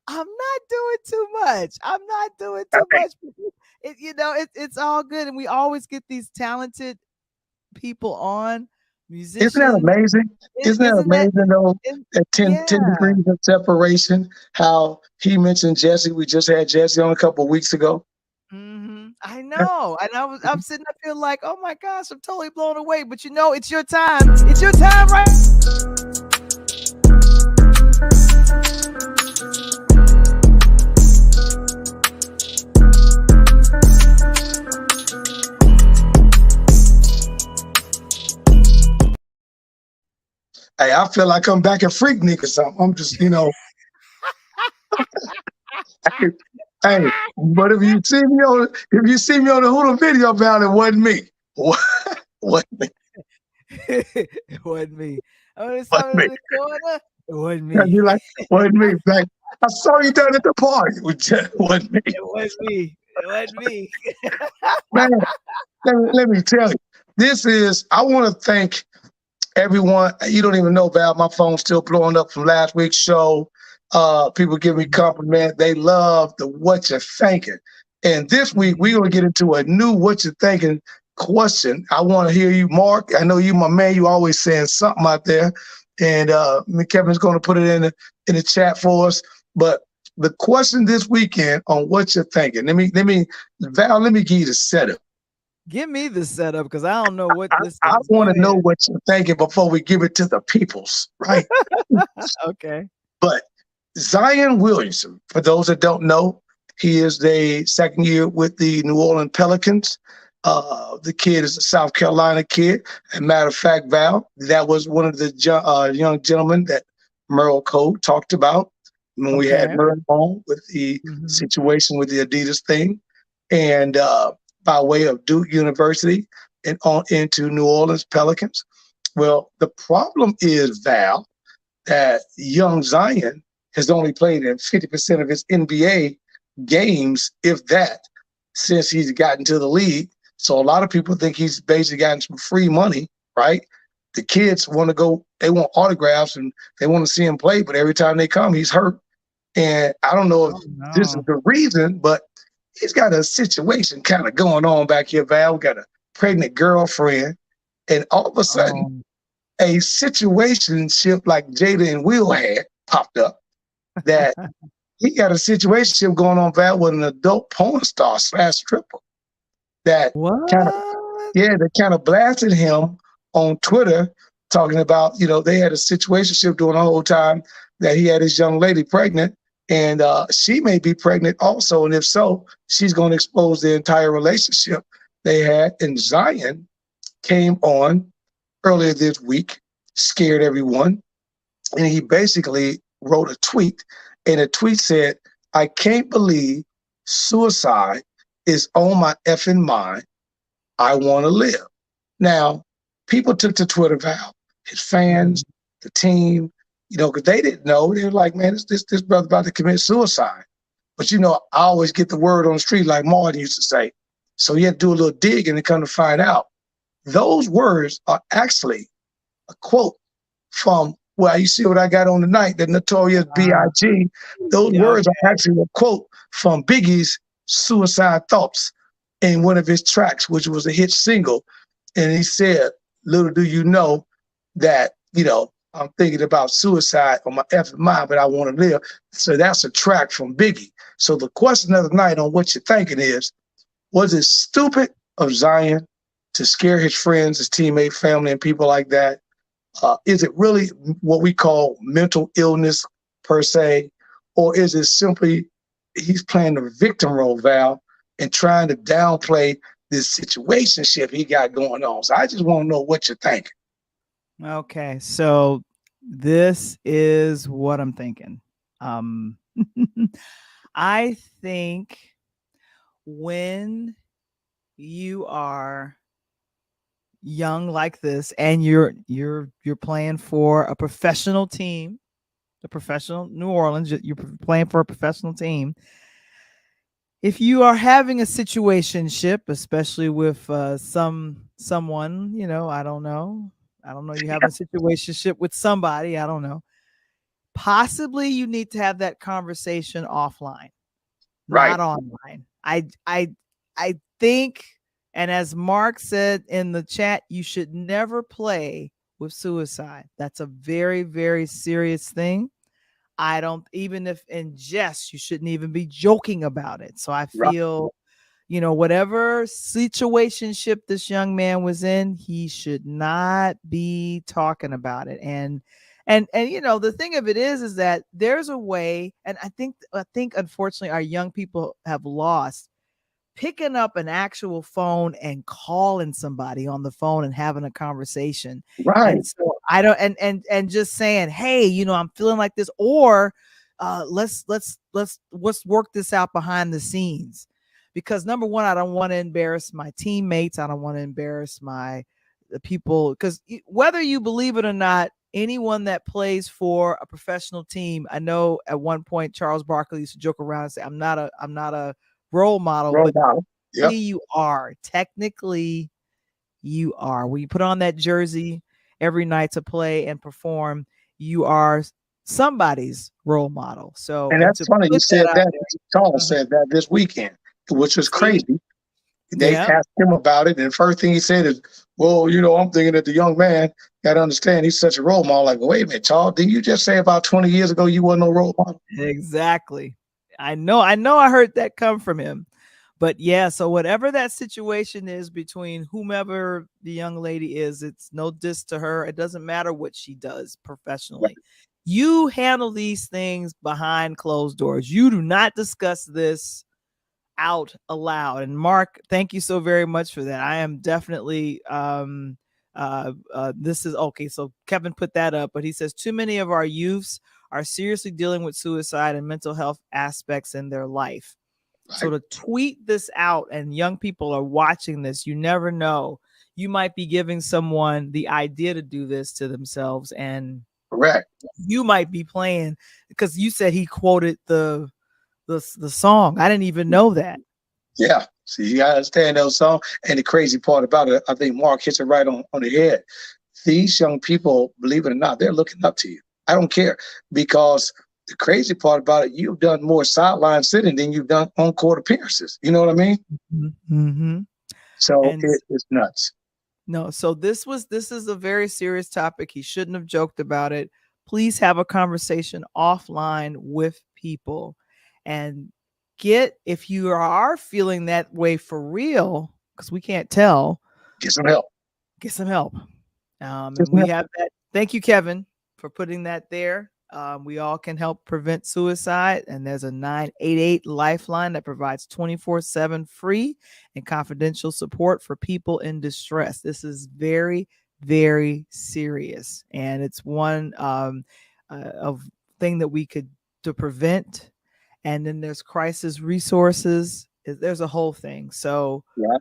I'm not doing too much. It's all good. And we always get these talented people on, musicians. Isn't that amazing? Isn't that amazing, though? At 10 degrees of separation, how he mentioned Jesse. We just had Jesse on a couple of weeks ago. Mm-hmm. I know. And I'm sitting up here like, oh my gosh, I'm totally blown away. But it's your time. It's your time, right? Hey, I feel like I'm back at Freaknik or something. I'm just, Hey, but if you see me on the Hula video, Val, it wasn't me. Wasn't me. It wasn't me. I mean, Wasn't something me. in the corner. It wasn't And me. you're like, wasn't me. Like, I saw you down at the party. It wasn't me. It wasn't me. It wasn't me. Man, let me tell you, I want to thank everyone. You don't even know, Val, my phone's still blowing up from last week's show. People give me compliment. They love the what you're thinking. And this week, we're going to get into a new what you're thinking question. I want to hear you, Mark. I know you, my man, you always saying something out there. And Kevin's going to put it in the chat for us. But the question this weekend on what you're thinking. Val, let me give you the setup. Give me the setup because I don't know what this I is. want Go to know ahead. what you're thinking before we give it to the peoples, right? Okay. But Zion Williamson, for those that don't know, he is the second year with the New Orleans Pelicans. The kid is a South Carolina kid. As a matter of fact, Val, that was one of the young gentlemen that Merle Cole talked about when we had Okay. Merle on with the situation with the Adidas thing. And by way of Duke University and on into New Orleans Pelicans. Well, the problem is, Val, that young Zion has only played in 50% of his NBA games, if that, since he's gotten to the league. So a lot of people think he's basically gotten some free money, right? The kids want to go, they want autographs and they want to see him play, but every time they come, he's hurt. And I don't know if this is the reason, but he's got a situation kind of going on back here, Val. We got a pregnant girlfriend. And all of a sudden, a situationship like Jada and Will had popped up that he got a situationship going on, Val, with an adult porn star / stripper that kind of, that kind of blasted him on Twitter, talking about, they had a situationship during the whole time that he had his young lady pregnant, and she may be pregnant also, and if so, she's going to expose the entire relationship they had. And Zion came on earlier this week, scared everyone, and he basically wrote a tweet, and the tweet said, "I can't believe suicide is on my effing mind. I want to live." Now, people took to Twitter, Val, his fans, the team, because they didn't know. They were like, man, this brother about to commit suicide. But, I always get the word on the street, like Martin used to say. So you had to do a little dig and come to find out. Those words are actually a quote from, well, you see what I got on tonight, the notorious B.I.G. Those words are actually a quote from Biggie's Suicide Thoughts in one of his tracks, which was a hit single. And he said, little do you know that, I'm thinking about suicide on my effing mind, but I want to live. So that's a track from Biggie. So the question of the night on what you're thinking is, was it stupid of Zion to scare his friends, his teammates, family, and people like that? Is it really what we call mental illness per se? Or is it simply he's playing the victim role, Val, and trying to downplay this situationship he got going on? So I just want to know what you're thinking. Okay, so this is what I'm thinking. I think when you are young like this and you're playing for a professional team, the professional New Orleans, you're playing for a professional team. If you are having a situationship, especially with someone, I don't know, you have a situationship with somebody, I don't know. Possibly you need to have that conversation offline, not online. I think, and as Mark said in the chat, you should never play with suicide. That's a very, very serious thing. I don't, even if in jest, you shouldn't even be joking about it. So I feel, whatever situationship this young man was in, he should not be talking about it. And the thing of it is that there's a way, and I think unfortunately our young people have lost picking up an actual phone and calling somebody on the phone and having a conversation. Right. And so I don't, and just saying, hey, I'm feeling like this, or let's work this out behind the scenes, because number one, I don't want to embarrass my teammates. I don't want to embarrass the people, because whether you believe it or not, anyone that plays for a professional team, I know at one point Charles Barkley used to joke around and say, I'm not a role model, but Yep. you are. Technically, you are. When you put on that jersey every night to play and perform, you are somebody's role model. So, And that's funny you said that. Charles Mhm. said that this weekend, which was crazy. They Yeah. asked him about it, and the first thing he said is, well, I'm thinking that the young man got to understand he's such a role model. Like, well, wait a minute, Charles, didn't you just say about 20 years ago you wasn't no role model? Exactly. I know I heard that come from him. But yeah, so whatever that situation is between whomever the young lady is, it's no diss to her. It doesn't matter what she does professionally. Right. You handle these things behind closed doors. You do not discuss this out aloud. And Mark, thank you so very much for that. I am definitely this is okay. So Kevin put that up, but he says too many of our youths are seriously dealing with suicide and mental health aspects in their life. Right. So to tweet this out and young people are watching this, you never know. You might be giving someone the idea to do this to themselves, and correct. You might be playing, because you said he quoted the song. I didn't even know that. Yeah. See, you gotta understand those songs. And the crazy part about it, I think Mark hits it right on the head. These young people, believe it or not, they're looking up to you. I don't care, because the crazy part about it, you've done more sideline sitting than you've done on court appearances. You know what I mean? Mm-hmm. So it's nuts. No, so this is a very serious topic. He shouldn't have joked about it. Please have a conversation offline with people, and if you are feeling that way for real, because we can't tell, get some help. Get some help. And we have that. Thank you, Kevin, for putting that there. We all can help prevent suicide, and there's a 988 lifeline that provides 24/7 free and confidential support for people in distress. This is very, very serious, and it's one of thing that we could to prevent. And then there's crisis resources. There's a whole thing. So yeah.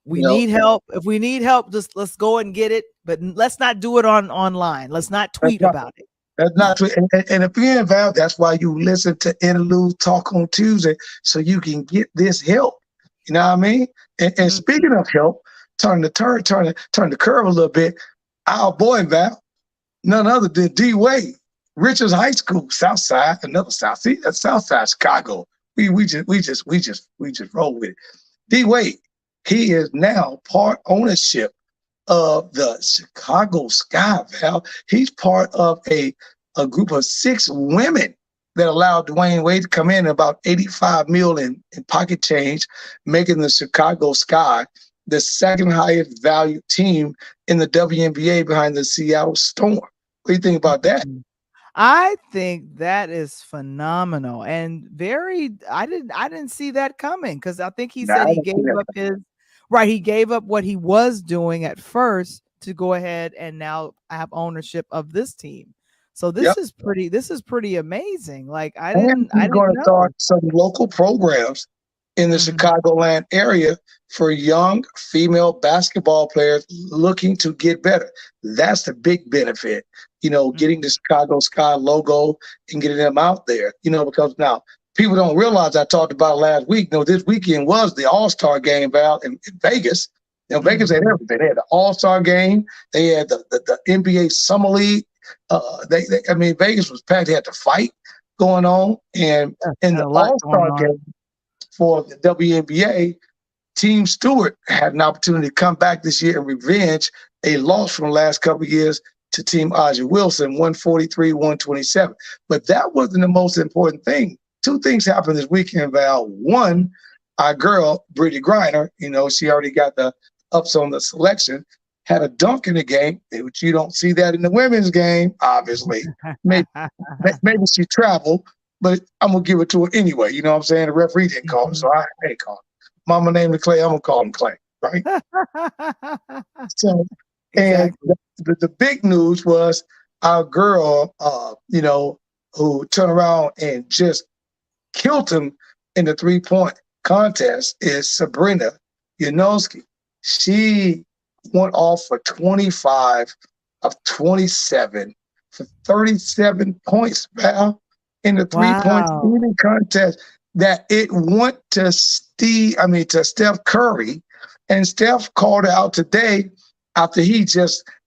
We need help. If we need help, just let's go and get it. But let's not do it online. Let's not tweet about it. That's not true. And if you're involved, that's why you listen to Interludes Talk on Tuesday, so you can get this help. You know what I mean? And speaking of help, turn the curve a little bit. Our boy Val, none other than D Wade, Richards High School, South Side, another South. See, that's South Side Chicago. We just roll with it. D Wade, he is now part ownership of the Chicago Sky, Val. He's part of a group of 6 women that allowed Dwayne Wade to come in about $85 million in pocket change, making the Chicago Sky the second highest valued team in the WNBA behind the Seattle Storm. What do you think about that? I think that is phenomenal, and I didn't see that coming, because I think he said he gave up he gave up what he was doing at first to go ahead and now have ownership of this team. So this is pretty amazing. Like I didn't going to start some local programs in the Chicagoland area for young female basketball players looking to get better. That's the big benefit, getting the Chicago Sky logo and getting them out there, because now people don't realize, I talked about it last week. This weekend was the All-Star game, Val, in Vegas. Vegas had everything. They had the All-Star game. They had the NBA Summer League. Vegas was packed. They had the fight going on. And in the All-Star game for the WNBA, Team Stewart had an opportunity to come back this year and revenge a loss from the last couple of years to Team Aja Wilson, 143-127. But that wasn't the most important thing. 2 things happened this weekend, Val. One, our girl, Brittany Griner, she already got the ups on the selection, had a dunk in the game, which you don't see that in the women's game, obviously. Maybe she traveled, but I'm going to give it to her anyway. You know what I'm saying? The referee didn't call her, so I ain't call her. Mama named him Clay, I'm going to call him Clay, right? So, exactly. And the big news was our girl, who turned around and just killed him in the 3-point contest is Sabrina Janowski. She went off for 25 of 27 for 37 points, Val, in the 3-point Wow. shooting contest. That it went to Steph Curry, and Steph called her out today after I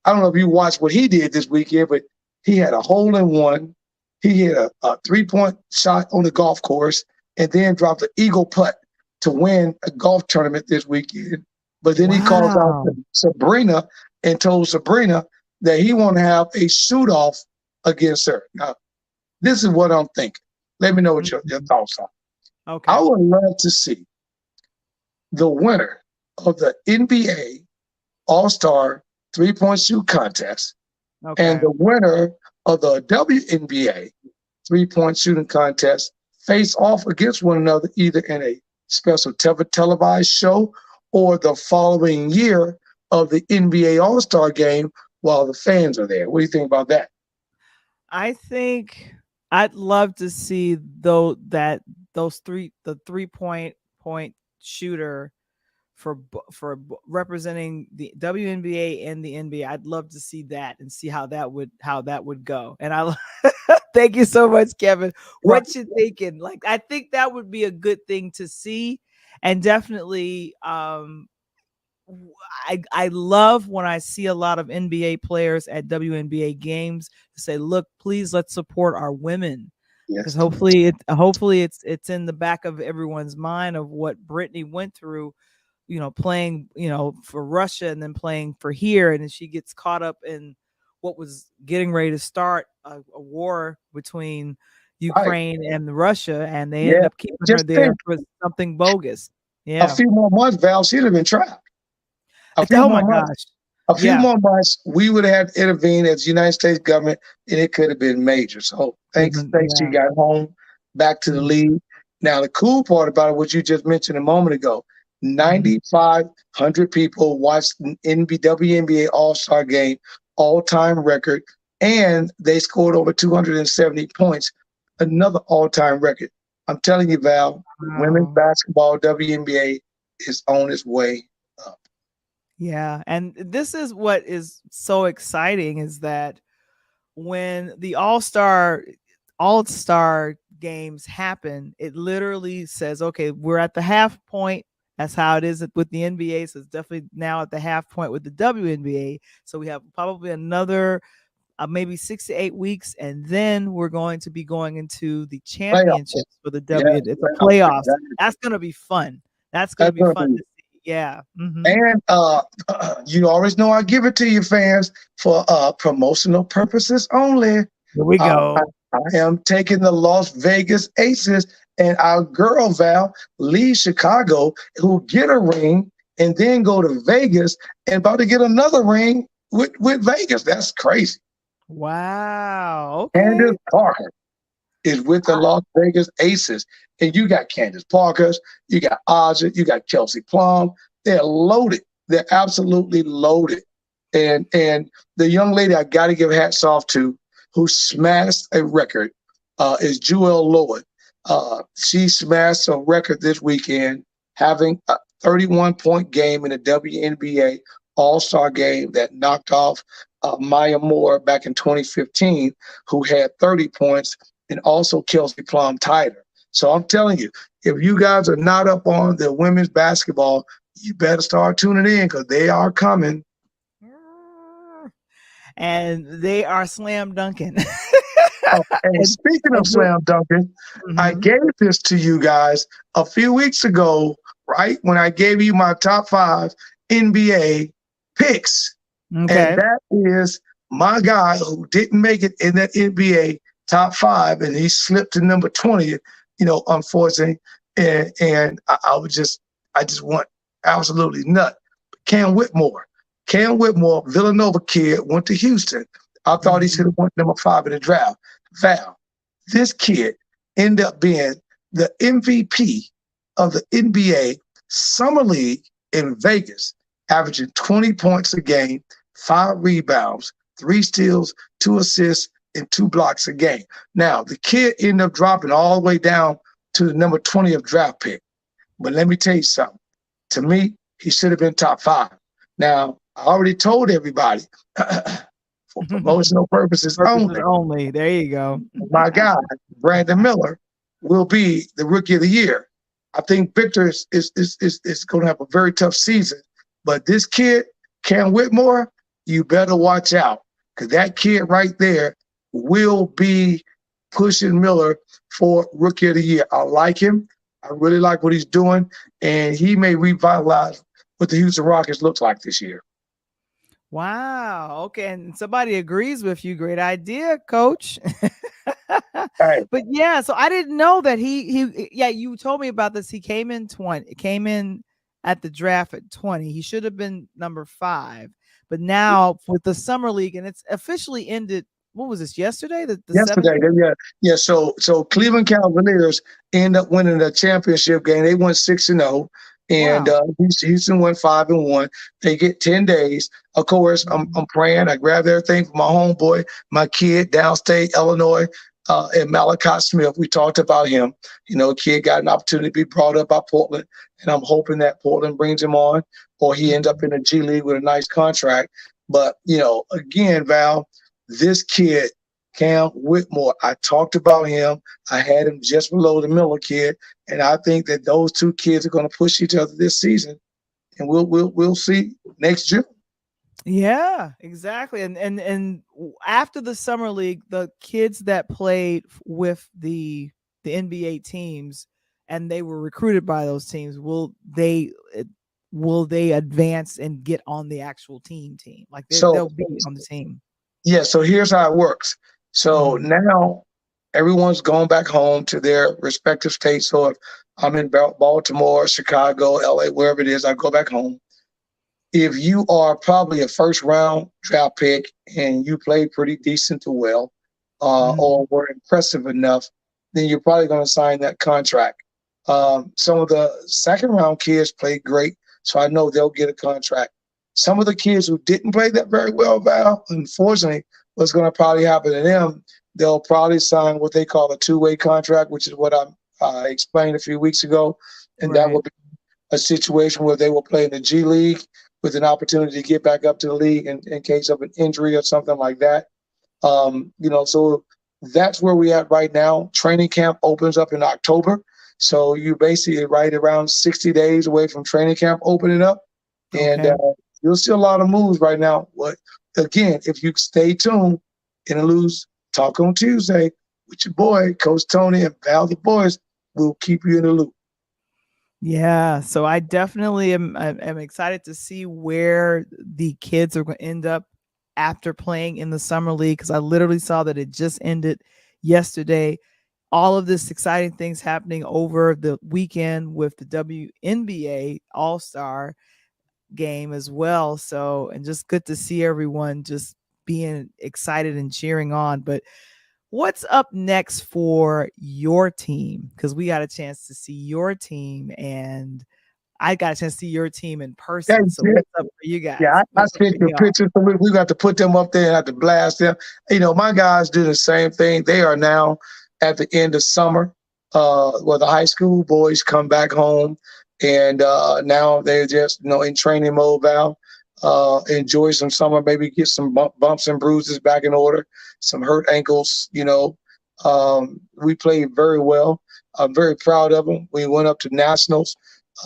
don't know if you watched what he did this weekend, but he had a hole in one. He hit a 3-point shot on the golf course and then dropped an eagle putt to win a golf tournament this weekend. But then he called out Wow. Sabrina and told Sabrina that he want to have a shoot-off against her. Now, this is what I'm thinking. Let me know what your thoughts are. Okay. I would love to see the winner of the NBA All-Star 3-point shoot contest and the winner of the WNBA 3-point shooting contest face off against one another either in a special televised show or the following year of the NBA All-Star game while the fans are there. What do you think about that? I think I'd love to see the 3-point shooter for representing the WNBA and the NBA. I'd love to see that and see how that would go. And I thank you so much, Kevin. What you thinking? Like, I think that would be a good thing to see, and definitely I love when I see a lot of NBA players at WNBA games to say, look, please, let's support our women. Because hopefully it's in the back of everyone's mind of what Brittany went through, playing, for Russia and then playing for here. And then she gets caught up in what was getting ready to start a war between Ukraine and Russia. And they end up keeping her there for something bogus. Yeah. A few more months, Val, she'd have been trapped. A few more months, we would have had to intervene as the United States government, and it could have been major. So thanks she got home, back to the league. Now, the cool part about it, what you just mentioned a moment ago, 9,500 people watched the WNBA All-Star game, all-time record, and they scored over 270 points, another all-time record. I'm telling you, Val, women's basketball, WNBA, is on its way up. Yeah, and this is what is so exciting is that when the all-star games happen, it literally says, okay, we're at the half point. That's how it is with the NBA. So it's definitely now at the half point with the WNBA. So we have probably another maybe 6 to 8 weeks, and then we're going to be going into the championships for the WNBA. It's a playoffs. Exactly. That's going to be fun. That's going to be fun to see. Yeah. And you always know I give it to you, fans, for promotional purposes only. Here we go. I am taking the Las Vegas Aces, and our girl Val leaves Chicago, who get a ring and then go to Vegas and about to get another ring with Vegas. That's crazy. Wow. Okay. Candace Parker is with the Las Vegas Aces. And you got Candace Parker, you got Aja, you got Kelsey Plum. They're loaded. They're absolutely loaded. And the young lady I got to give hats off to who smashed a record is Jewel Lloyd. She smashed a record this weekend, having a 31-point game in the WNBA All-Star game that knocked off Maya Moore back in 2015, who had 30 points, and also Kelsey Plum tied her. So I'm telling you, if you guys are not up on the women's basketball, you better start tuning in because they are coming. And they are slam dunking. And speaking of slam dunking, I gave this to you guys a few weeks ago, right? When I gave you my top 5 NBA picks. Okay. And that is my guy who didn't make it in that NBA top 5, and he slipped to number 20, unfortunately. And I just went absolutely nuts. Cam Whitmore, Villanova kid, went to Houston. I thought he should have went number 5 in the draft. Val, this kid ended up being the MVP of the NBA Summer League in Vegas, averaging 20 points a game, 5 rebounds, 3 steals, 2 assists, and 2 blocks a game. Now, the kid ended up dropping all the way down to the number 20th draft pick. But let me tell you something. To me, he should have been top 5. Now, I already told everybody, for promotional purposes only, There you go. my guy, Brandon Miller, will be the Rookie of the Year. I think Victor is going to have a very tough season. But this kid, Cam Whitmore, you better watch out, because that kid right there will be pushing Miller for Rookie of the Year. I like him. I really like what he's doing, and he may revitalize what the Houston Rockets look like this year. Wow. Okay. And somebody agrees with you. Great idea, coach. Right. But yeah, so I didn't know that yeah, you told me about this. He came in at the draft at 20. He should have been number 5. But now with the summer league, and it's officially ended. What was this, yesterday? Yesterday, yeah. So Cleveland Cavaliers end up winning the championship game. They went 6-0. And wow. Houston went 5-1. They get 10 days. Of course, I'm praying. I grabbed everything from my homeboy, my kid, downstate Illinois, and Malachi Smith. We talked about him. Kid got an opportunity to be brought up by Portland, and I'm hoping that Portland brings him on, or he ends up in the G League with a nice contract. But, again, Val, this kid, Cam Whitmore, I talked about him. I had him just below the Miller kid, and I think that those 2 kids are going to push each other this season, and we'll see next June. Yeah, exactly. And after the summer league, the kids that played with the NBA teams and they were recruited by those teams, will they advance and get on the actual team? Like they'll be on the team. Yeah, so here's how it works. So now everyone's going back home to their respective states. So if I'm in Baltimore, Chicago, LA, wherever it is, I go back home. If you are probably a first-round draft pick and you play pretty decent to well, or were impressive enough, then you're probably going to sign that contract. Some of the second-round kids played great, so I know they'll get a contract. Some of the kids who didn't play that very well, Val, unfortunately, what's going to probably happen to them, they'll probably sign what they call a 2-way contract, which is what I explained a few weeks ago. And that will be a situation where they will play in the G League with an opportunity to get back up to the league in case of an injury or something like that. So that's where we're at right now. Training camp opens up in October. So you're basically right around 60 days away from training camp opening up. And you'll see a lot of moves right now. But again, if you stay tuned, Interludes Talk on Tuesday with your boy, Coach Tony and Val The Voice, will keep you in the loop. Yeah, so I definitely am excited to see where the kids are going to end up after playing in the summer league, because I literally saw that it just ended yesterday. All of this exciting things happening over the weekend with the WNBA All-Star game as well. So, and just good to see everyone just being excited and cheering on. But what's up next for your team? Because we got a chance to see your team, and I got a chance to see your team in person. So what's up for you guys? Yeah, I sent you pictures. We got to put them up there and have to blast them. My guys do the same thing. They are now at the end of summer, where the high school boys come back home, and now they're just in training mode, Val. Enjoy some summer, maybe get some bumps and bruises back in order, some hurt ankles. We played very well. I'm very proud of them. We went up to nationals.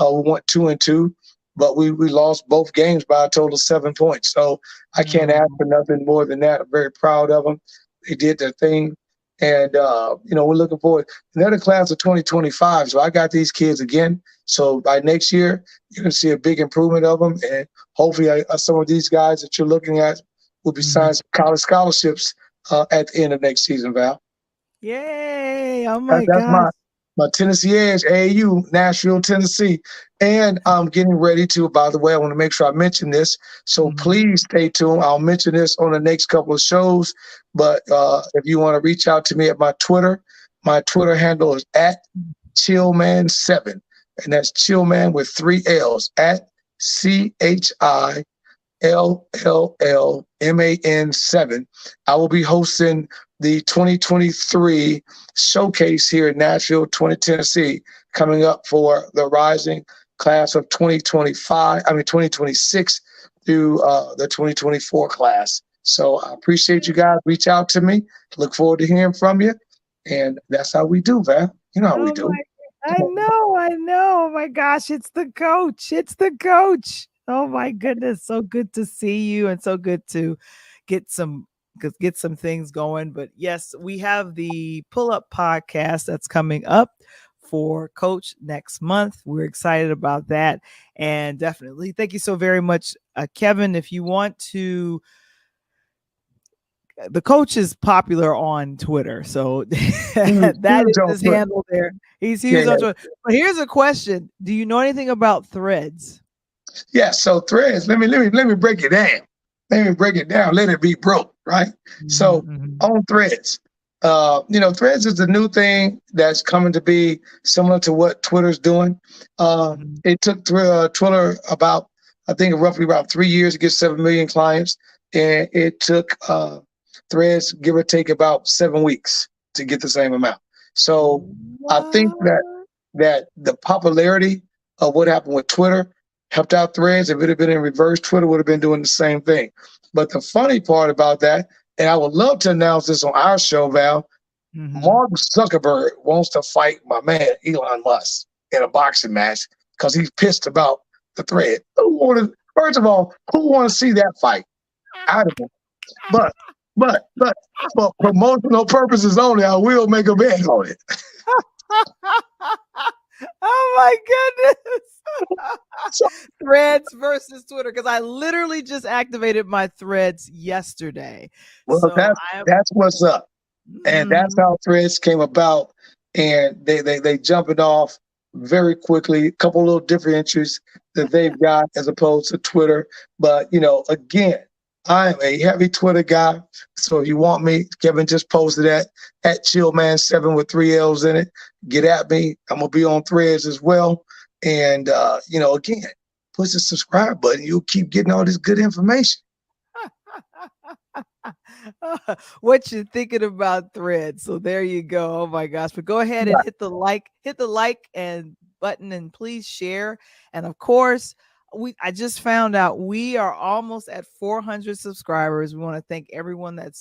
We went 2-2, but we lost both games by a total of 7 points. So I can't ask for nothing more than that. I'm very proud of them. They did their thing. And, we're looking forward. Another class of 2025. So I got these kids again. So by next year, you're going to see a big improvement of them. And hopefully some of these guys that you're looking at will be signed some college scholarships at the end of next season, Val. Yay. Oh, my That's God. my Tennessee Edge, AAU, Nashville, Tennessee. And I'm getting ready to, by the way, I want to make sure I mention this. So please stay tuned. I'll mention this on the next couple of shows. But if you want to reach out to me at my Twitter handle is @Chillman7. And that's Chillman with 3 L's, @CHILLMAN7. LLLMAN7. I will be hosting the 2023 showcase here in Nashville, Tennessee, coming up for the rising class of 2026 through the 2024 class. So I appreciate you guys. Reach out to me. Look forward to hearing from you. And that's how we do, Val. You know how we do. I know. Oh my gosh, it's the coach. It's the coach. Oh my goodness, so good to see you and so good to get some things going. But yes, we have the Pull Up podcast that's coming up for Coach next month. We're excited about that, and definitely thank you so very much, Kevin. If you want to, the coach is popular on Twitter, so that is his handle there. He's huge on Twitter. But here's a question: do you know anything about Threads? Yeah, so Threads. Let me break it down. Let it be broke, right? Mm-hmm. So on Threads, Threads is the new thing that's coming to be similar to what Twitter's doing. It took Twitter about, I think, roughly about 3 years to get 7 million clients, and it took Threads, give or take, about 7 weeks to get the same amount. So I think that the popularity of what happened with Twitter helped out Threads. If it had been in reverse, Twitter would have been doing the same thing. But the funny part about that, and I would love to announce this on our show, Val, Mark Zuckerberg wants to fight my man Elon Musk in a boxing match because he's pissed about the thread. First of all, who want to see that fight? I don't know. But for promotional purposes only, I will make a bet on it. Oh my goodness. Threads versus Twitter, because I literally just activated my Threads yesterday. Well, so that's what's up. And that's how Threads came about. And they jumping off very quickly. A couple little differentials that they've got as opposed to Twitter. But, again, I am a heavy Twitter guy. So if you want me, Kevin just posted that at Chillman7 with 3 L's in it. Get at me. I'm going to be on Threads as well. And, again, push the subscribe button. You'll keep getting all this good information. What you thinking about Threads? So there you go. Oh my gosh. But go ahead and hit the like and button, and please share. And of course, I just found out we are almost at 400 subscribers. We want to thank everyone that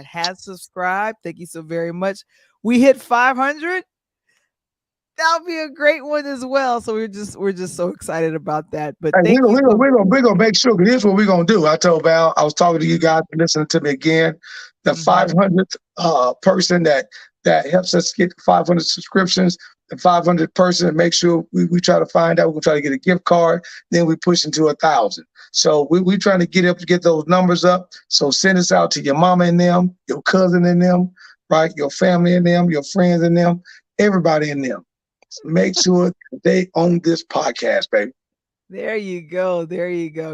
has subscribed. Thank you so very much. We hit 500. That'll be a great one as well. So we're just so excited about that. But we're gonna make sure, because here's what we're gonna do. I told Val, I was talking to you guys, listening to me again. The 500th person that helps us get 500 subscriptions, the 500th person, and make sure we try to find out. We're gonna try to get a gift card. Then we push into 1,000. So we trying to get those numbers up. So send us out to your mama and them, your cousin and them, right? Your family and them, your friends and them, everybody in them. Make sure they own this podcast, baby. There you go,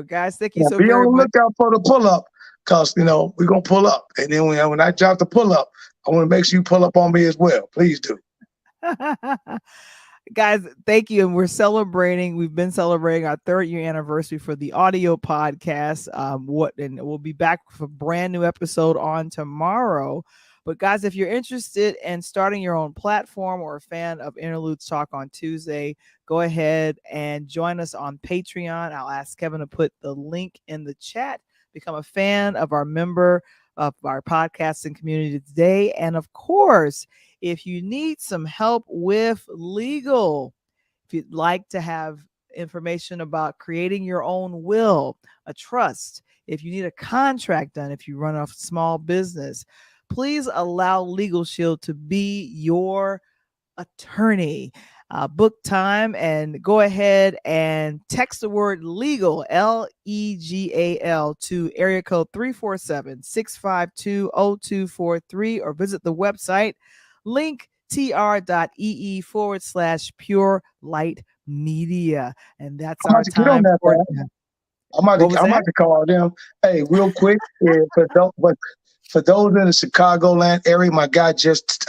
guys. Thank you so very much. Be on the lookout for the pull up, because we're gonna pull up, and then when I drop the pull up, I want to make sure you pull up on me as well. Please do. Guys, thank you. And we've been celebrating our 3rd year anniversary for the audio podcast. And we'll be back with a brand new episode on tomorrow. But guys, if you're interested in starting your own platform or a fan of Interludes Talk on Tuesday, go ahead and join us on Patreon. I'll ask Kevin to put the link in the chat. Become a fan of our podcasting community today. And of course, if you need some help with legal, if you'd like to have information about creating your own will, a trust, if you need a contract done, if you run a small business, please allow Legal Shield to be your attorney. Book time and go ahead and text the word legal, LEGAL, to area code 347-652-0243, or visit the website linktr.ee/Pure Light Media. And that's our time. I'm about to call them. Hey, real quick, for those in the Chicagoland area, my guy just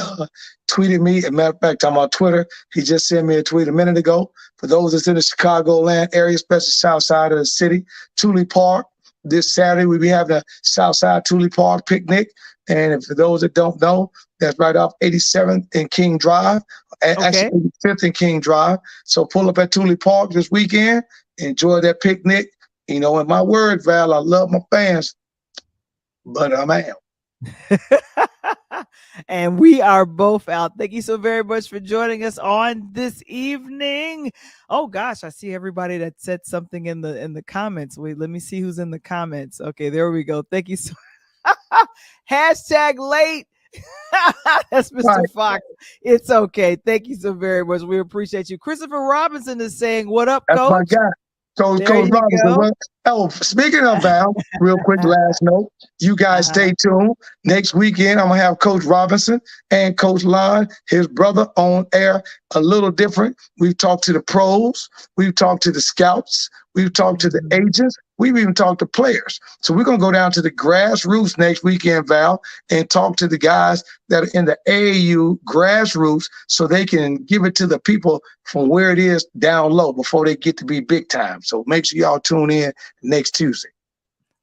tweeted me. As a matter of fact, I'm on Twitter. He just sent me a tweet a minute ago. For those that's in the Chicagoland area, especially south side of the city, Thule Park, this Saturday we'll be having a Southside Thule Park picnic. And for those that don't know, that's right off 87th and King Drive, actually 85th and King Drive. So pull up at Thule Park this weekend, enjoy that picnic. You know, in my word, Val, I love my fans, but I'm out. And we are both out. Thank you so very much for joining us on this evening. Oh gosh, I see everybody that said something in the comments. Wait, let me see who's in the comments. Okay, there we go. Thank you so hashtag late. That's Mr. Right. Fox. It's okay. Thank you so very much. We appreciate you. Christopher Robinson is saying, "What up, That's Coach?" my guy. Coach Robinson. Oh, speaking of Val, real quick, last note. You guys stay tuned. Next weekend, I'm going to have Coach Robinson and Coach Lon, his brother, on air. A little different. We've talked to the pros. We've talked to the scouts. We've talked to the agents. We've even talked to players. So we're going to go down to the grassroots next weekend, Val, and talk to the guys that are in the AAU grassroots so they can give it to the people from where it is down low before they get to be big time. So make sure y'all tune in next Tuesday.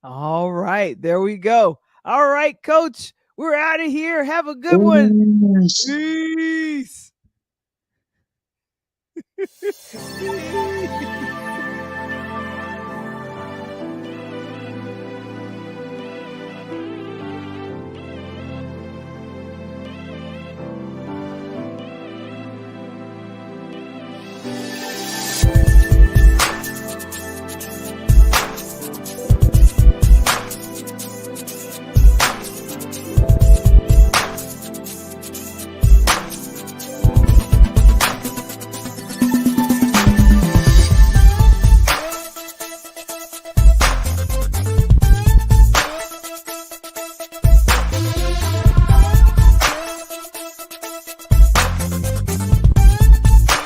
All right. There we go. All right, Coach. We're out of here. Have a good one. Peace.